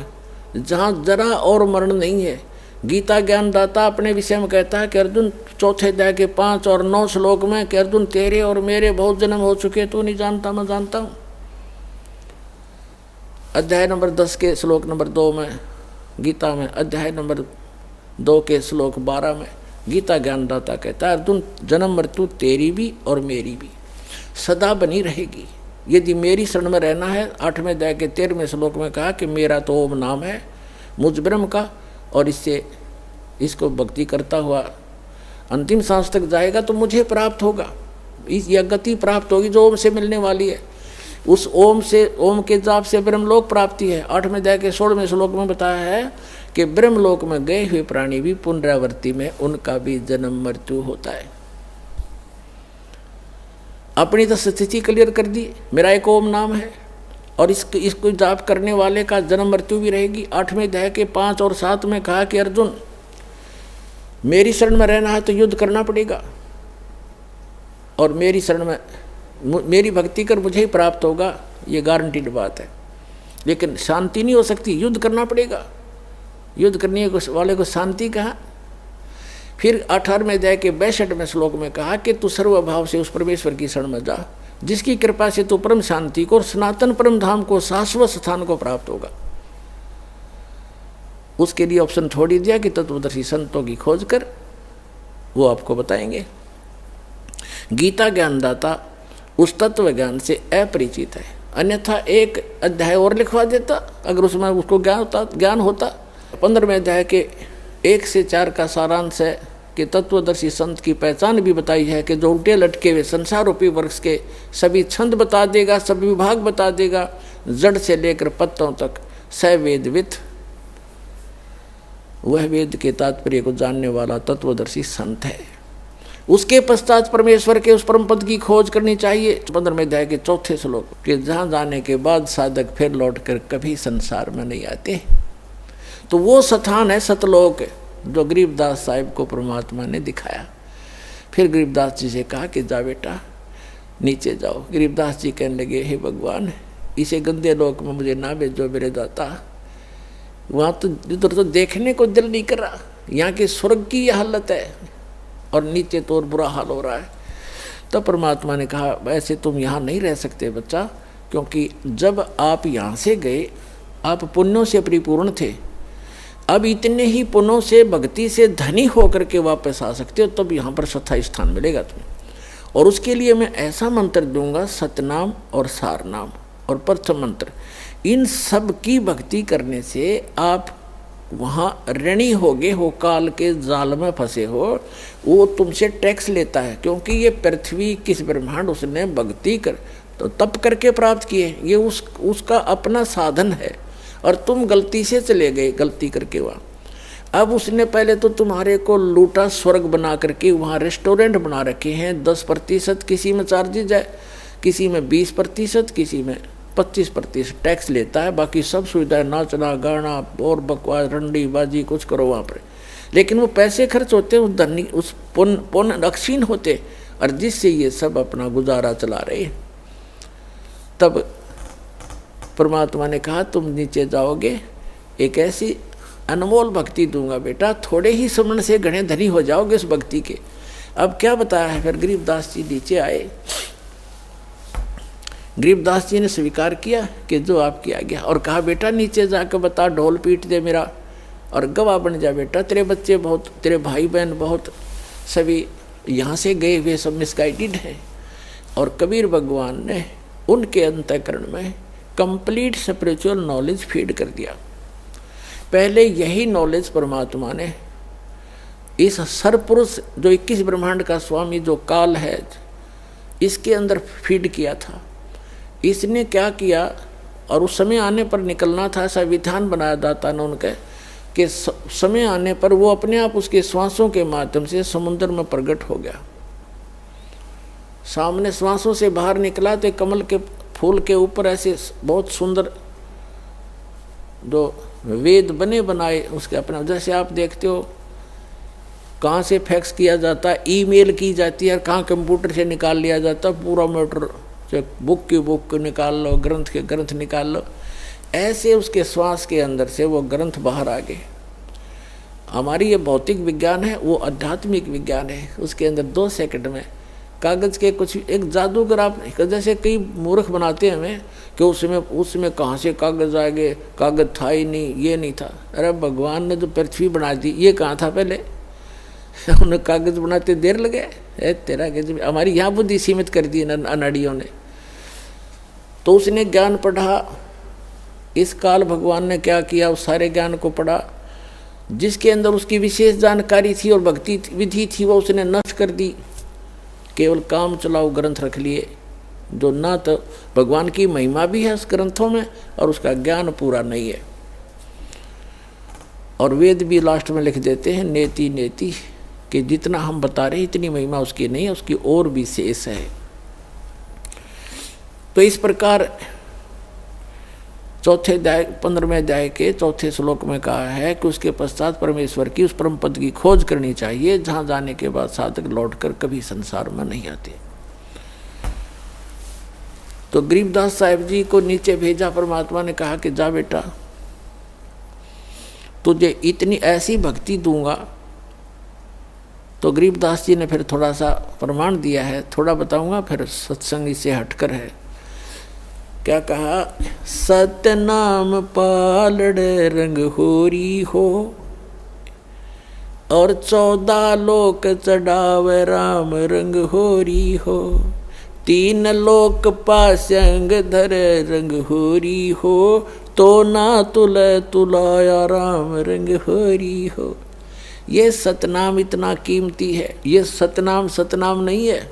जहाँ जरा और मरण नहीं है। गीता ज्ञान दाता अपने विषय में कहता है कि अर्जुन, चौथे अध्याय के 5 और 9 श्लोक में कि अर्जुन, तेरे और मेरे बहुत जन्म हो चुके, तू नहीं जानता, मैं जानता हूँ। अध्याय नंबर 10 के श्लोक नंबर 2 में गीता में, अध्याय नंबर 2 के श्लोक 12 में गीता ज्ञान दाता कहता है, अर्जुन, जन्म मृत्यु तेरी भी और मेरी भी सदा बनी रहेगी। यदि मेरी शरण में रहना है, 8वें अध्याय के 13वें श्लोक में कहा कि मेरा तो ओम नाम है मुझ ब्रह्म का, और इसको भक्ति करता हुआ अंतिम सांस तक जाएगा तो मुझे प्राप्त होगा। यह गति प्राप्त होगी जो ओम से मिलने वाली है। उस ओम से, ओम के जाप से ब्रह्मलोक प्राप्ति है। 8वें अध्याय के 16वें श्लोक में बताया है कि ब्रह्मलोक में गए हुए प्राणी भी पुनरावृत्ति में उनका भी जन्म मृत्यु होता है। अपनी तो स्थिति क्लियर कर दी, मेरा एक ओम नाम है और इसको जाप करने वाले का जन्म मृत्यु भी रहेगी। 8वें अध्याय के 5 और 7 में कहा कि अर्जुन, मेरी शरण में रहना है तो युद्ध करना पड़ेगा, और मेरी शरण में मेरी भक्ति कर मुझे ही प्राप्त होगा, ये गारंटीड बात है। लेकिन शांति नहीं हो सकती, युद्ध करना पड़ेगा। युद्ध करने वाले को शांति कहा। फिर 18वें अध्याय के 62वें श्लोक में कहा कि तू सर्वभाव से उस परमेश्वर की शरण में जा, जिसकी कृपा से तू परम शांति को और सनातन परम धाम को, शाश्वत स्थान को प्राप्त होगा। उसके लिए ऑप्शन छोड़ ही दिया कि तत्वदर्शी संतों की खोज कर, वो आपको बताएंगे। गीता ज्ञानदाता उस तत्व ज्ञान से अपरिचित है, अन्यथा एक अध्याय और लिखवा देता अगर उसमें उसको ज्ञान होता। 15वें अध्याय के 1 से 4 का सारांश है कि तत्वदर्शी संत की पहचान भी बताई है कि जो उल्टे लटके हुए संसार रूपी वृक्ष के सभी छंद बता देगा, सभी विभाग बता देगा, जड़ से लेकर पत्तों तक सवेदवित, वह वेद के तात्पर्य को जानने वाला तत्वदर्शी संत है। उसके पश्चात परमेश्वर के उस परम पद की खोज करनी चाहिए। 15वें अध्याय के 4 श्लोक के जहाँ जाने के बाद साधक फिर लौटकर कभी संसार में नहीं आते। तो वो स्थान है सतलोक, जो गरीबदास साहिब को परमात्मा ने दिखाया। फिर गरीबदास जी से कहा कि जा बेटा नीचे जाओ। गरीबदास जी कहने लगे, हे भगवान, इसे गंदे लोक में मुझे ना भेजो मेरे दाता, वहाँ तो इधर तो देखने को दिल नहीं कर रहा। यहाँ के स्वर्ग की यह हालत है और नीचे तो और बुरा हाल हो रहा है। तो परमात्मा ने कहा, वैसे तुम यहाँ नहीं रह सकते बच्चा, क्योंकि जब आप यहाँ से गए आप पुण्यों से परिपूर्ण थे, अब इतने ही पुण्यों से भक्ति से धनी होकर के वापस आ सकते हो, तब यहाँ पर स्थायी स्थान मिलेगा तुम्हें। और उसके लिए मैं ऐसा मंत्र दूंगा, सतनाम और सारनाम और प्रथम मंत्र, इन सब की भक्ति करने से आप वहाँ ऋणी होगे हो, काल के जाल में फंसे हो। वो तुमसे टैक्स लेता है, क्योंकि ये पृथ्वी किस ब्रह्मांड उसने भक्ति कर तो तप करके प्राप्त किए, ये उसका अपना साधन है। और तुम गलती से चले गए, गलती करके वहाँ। अब उसने पहले तो तुम्हारे को लूटा, स्वर्ग बना करके वहाँ रेस्टोरेंट बना रखे हैं। 10% किसी में चार्जेज है, किसी में 20%, किसी में 25% टैक्स लेता है। बाकी सब सुविधाएं, नाचना गाना और बकवास रंडी बाजी कुछ करो वहाँ पर। लेकिन वो पैसे खर्च होते, उस धनी उस पुण्य अक्षीण होते, और जिससे ये सब अपना गुजारा चला रहे। तब परमात्मा ने कहा, तुम नीचे जाओगे, एक ऐसी अनमोल भक्ति दूंगा बेटा, थोड़े ही समय से घने धनी हो जाओगे उस भक्ति के। अब क्या बताया है, फिर गरीबदास जी नीचे आए। गरीबदास जी ने स्वीकार किया कि जो आपकी आज्ञा, और कहा बेटा नीचे जाकर बता, ढोल पीट दे मेरा और गवाह बन जा बेटा। तेरे बच्चे बहुत, तेरे भाई बहन बहुत, सभी यहाँ से गए हुए सब मिसगाइडेड हैं। और कबीर भगवान ने उनके अंतःकरण में कंप्लीट स्पिरिचुअल नॉलेज फीड कर दिया। पहले यही नॉलेज परमात्मा ने इस सरपुरुष जो 21 ब्रह्मांड का स्वामी जो काल है, इसके अंदर फीड किया था। इसने क्या किया, और उस समय आने पर निकलना था, ऐसा विधान बनाया दाता ने उनके कि समय आने पर वो अपने आप उसके श्वासों के माध्यम से समुद्र में प्रकट हो गया। सामने श्वासों से बाहर निकला तो कमल के फूल के ऊपर ऐसे बहुत सुंदर जो वेद बने बनाए उसके अपने, जैसे आप देखते हो कहाँ से फैक्स किया जाता है, ईमेल की जाती है, कहाँ कंप्यूटर से निकाल लिया जाता है पूरा मैटर, बुक की बुक निकाल लो, ग्रंथ के ग्रंथ निकाल लो, ऐसे उसके श्वास के अंदर से वो ग्रंथ बाहर आ गए। हमारी ये भौतिक विज्ञान है, वो आध्यात्मिक विज्ञान है। उसके अंदर 2 सेकंड में कागज़ के कुछ एक जादूगर, आप जैसे कई मूर्ख बनाते हैं हमें कि उसमें कहाँ से कागज़ आ गए, कागज़ था ही नहीं, ये नहीं था। अरे भगवान ने जो पृथ्वी बना दी, ये कहाँ था पहले? उन्हें कागज़ बनाते देर लगे, तेरा हमारी यहाँ बुद्धि सीमित कर दी अनाड़ियों ने। तो उसने ज्ञान पढ़ा, इस काल भगवान ने क्या किया, उस सारे ज्ञान को पढ़ा जिसके अंदर उसकी विशेष जानकारी थी और भक्ति विधि थी, वो उसने नष्ट कर दी। केवल काम चलाओ ग्रंथ रख लिए, जो ना तो भगवान की महिमा भी है उस ग्रंथों में और उसका ज्ञान पूरा नहीं है। और वेद भी लास्ट में लिख देते हैं नेति नेति, कि जितना हम बता रहे हैं इतनी महिमा उसकी नहीं है, उसकी और भी शेष है। तो इस प्रकार चौथे अध्याय 15वें अध्याय के चौथे श्लोक में कहा है कि उसके पश्चात परमेश्वर की उस परम पद की खोज करनी चाहिए, जहां जाने के बाद साधक लौटकर कभी संसार में नहीं आते। तो गरीबदास साहिब जी को नीचे भेजा परमात्मा ने, कहा कि जा बेटा तुझे इतनी ऐसी भक्ति दूंगा। तो गरीबदास जी ने फिर थोड़ा सा प्रमाण दिया है, थोड़ा बताऊंगा फिर सत्संग इससे हटकर है। क्या कहा? सतनाम पालड़ रंग होरी हो, और 14 लोक चढ़ावे राम रंग होरी हो, 3 लोक पासंग धर रंग होरी हो, तो ना तुलाया राम रंग होरी हो। ये सतनाम इतना कीमती है। ये सतनाम सतनाम नहीं है,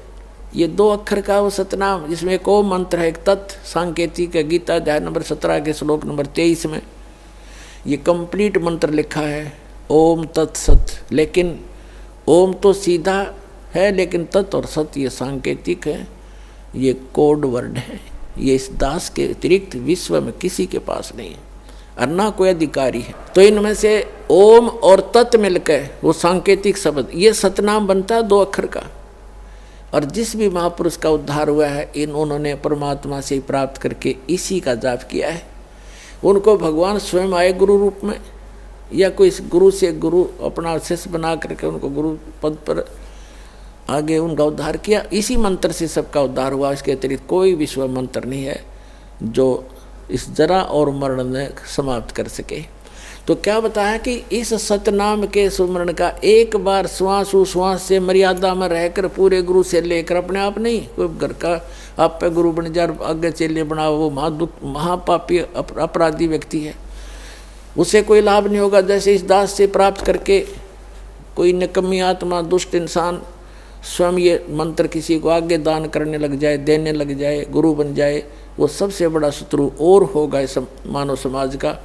ये 2 अक्षर का वो सतनाम, जिसमें एक ओम मंत्र है, एक तत् सांकेतिक है। गीता अध्याय नंबर 17 के श्लोक नंबर 23 में ये कंप्लीट मंत्र लिखा है, ओम तत्सत। लेकिन ओम तो सीधा है, लेकिन तत् और सत ये सांकेतिक है, ये कोड वर्ड है। ये इस दास के अतिरिक्त विश्व में किसी के पास नहीं है और ना कोई अधिकारी है। तो इनमें से ओम और तत् मिलकर वो सांकेतिक शब्द, ये सतनाम बनता है 2 अक्षर का। और जिस भी महापुरुष का उद्धार हुआ है, उन्होंने परमात्मा से प्राप्त करके इसी का जाप किया है। उनको भगवान स्वयं आए गुरु रूप में, या कोई गुरु से गुरु अपना शिष्य बना करके उनको गुरु पद पर आगे उनका उद्धार किया। इसी मंत्र से सबका उद्धार हुआ। इसके अतिरिक्त कोई विश्व मंत्र नहीं है जो इस जरा और मरण ने समाप्त कर सके। तो क्या बताया कि इस सतनाम के सुमरण का एक बार श्वास उश्वास से मर्यादा में रहकर पूरे गुरु से लेकर, अपने आप नहीं, कोई घर का आप पे गुरु बन जाए आगे चेले बनाओ, वो महापापी अपराधी व्यक्ति है, उसे कोई लाभ नहीं होगा। जैसे इस दास से प्राप्त करके कोई निकम्मी आत्मा दुष्ट इंसान स्वयं ये मंत्र किसी को आगे दान करने लग जाए, देने लग जाए, गुरु बन जाए, वो सबसे बड़ा शत्रु और होगा इस मानव समाज का।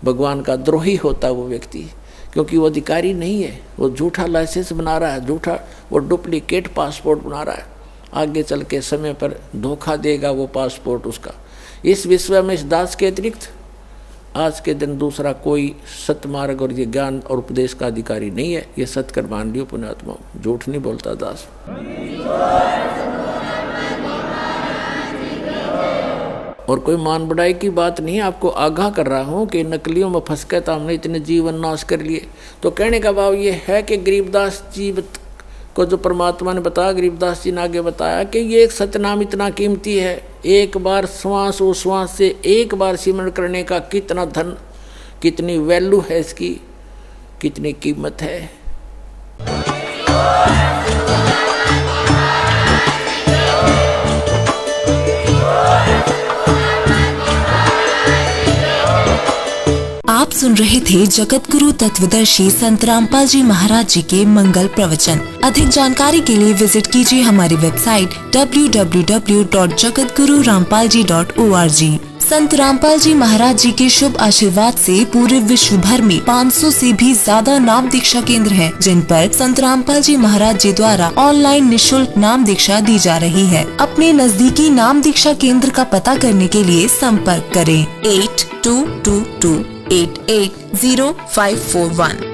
भगवान का द्रोही होता वो व्यक्ति, क्योंकि वो अधिकारी नहीं है, वो झूठा लाइसेंस बना रहा है, झूठा वो डुप्लीकेट पासपोर्ट बना रहा है। आगे चल के समय पर धोखा देगा वो पासपोर्ट उसका। इस विश्व में इस दास के अतिरिक्त आज के दिन दूसरा कोई सतमार्ग और ये ज्ञान और उपदेश का अधिकारी नहीं है। ये सत्कर मान लियो पुण्यात्मा, झूठ नहीं बोलता दास। और कोई मान बढ़ाई की बात नहीं, आपको आगाह कर रहा हूँ कि नकलियों में फंस के तो हमने इतने जीवन नाश कर लिए। तो कहने का भाव ये है कि गरीबदास जी को जो परमात्मा ने बताया, गरीबदास जी ने आगे बताया कि ये एक सतनाम इतना कीमती है, एक बार श्वास उश्वास से एक बार सिमरण करने का कितना धन, कितनी वैल्यू है इसकी, कितनी कीमत है। आप सुन रहे थे जगत गुरु तत्वदर्शी संत रामपाल जी महाराज जी के मंगल प्रवचन। अधिक जानकारी के लिए विजिट कीजिए हमारी वेबसाइट www.jagatgururampalji.org। संत रामपाल जी महाराज जी के शुभ आशीर्वाद से पूरे विश्व भर में 500 से भी ज्यादा नाम दीक्षा केंद्र हैं, जिन पर संत रामपाल जी महाराज जी द्वारा ऑनलाइन निःशुल्क नाम दीक्षा दी जा रही है। अपने नजदीकी नाम दीक्षा केंद्र का पता करने के लिए संपर्क करें 8222880541।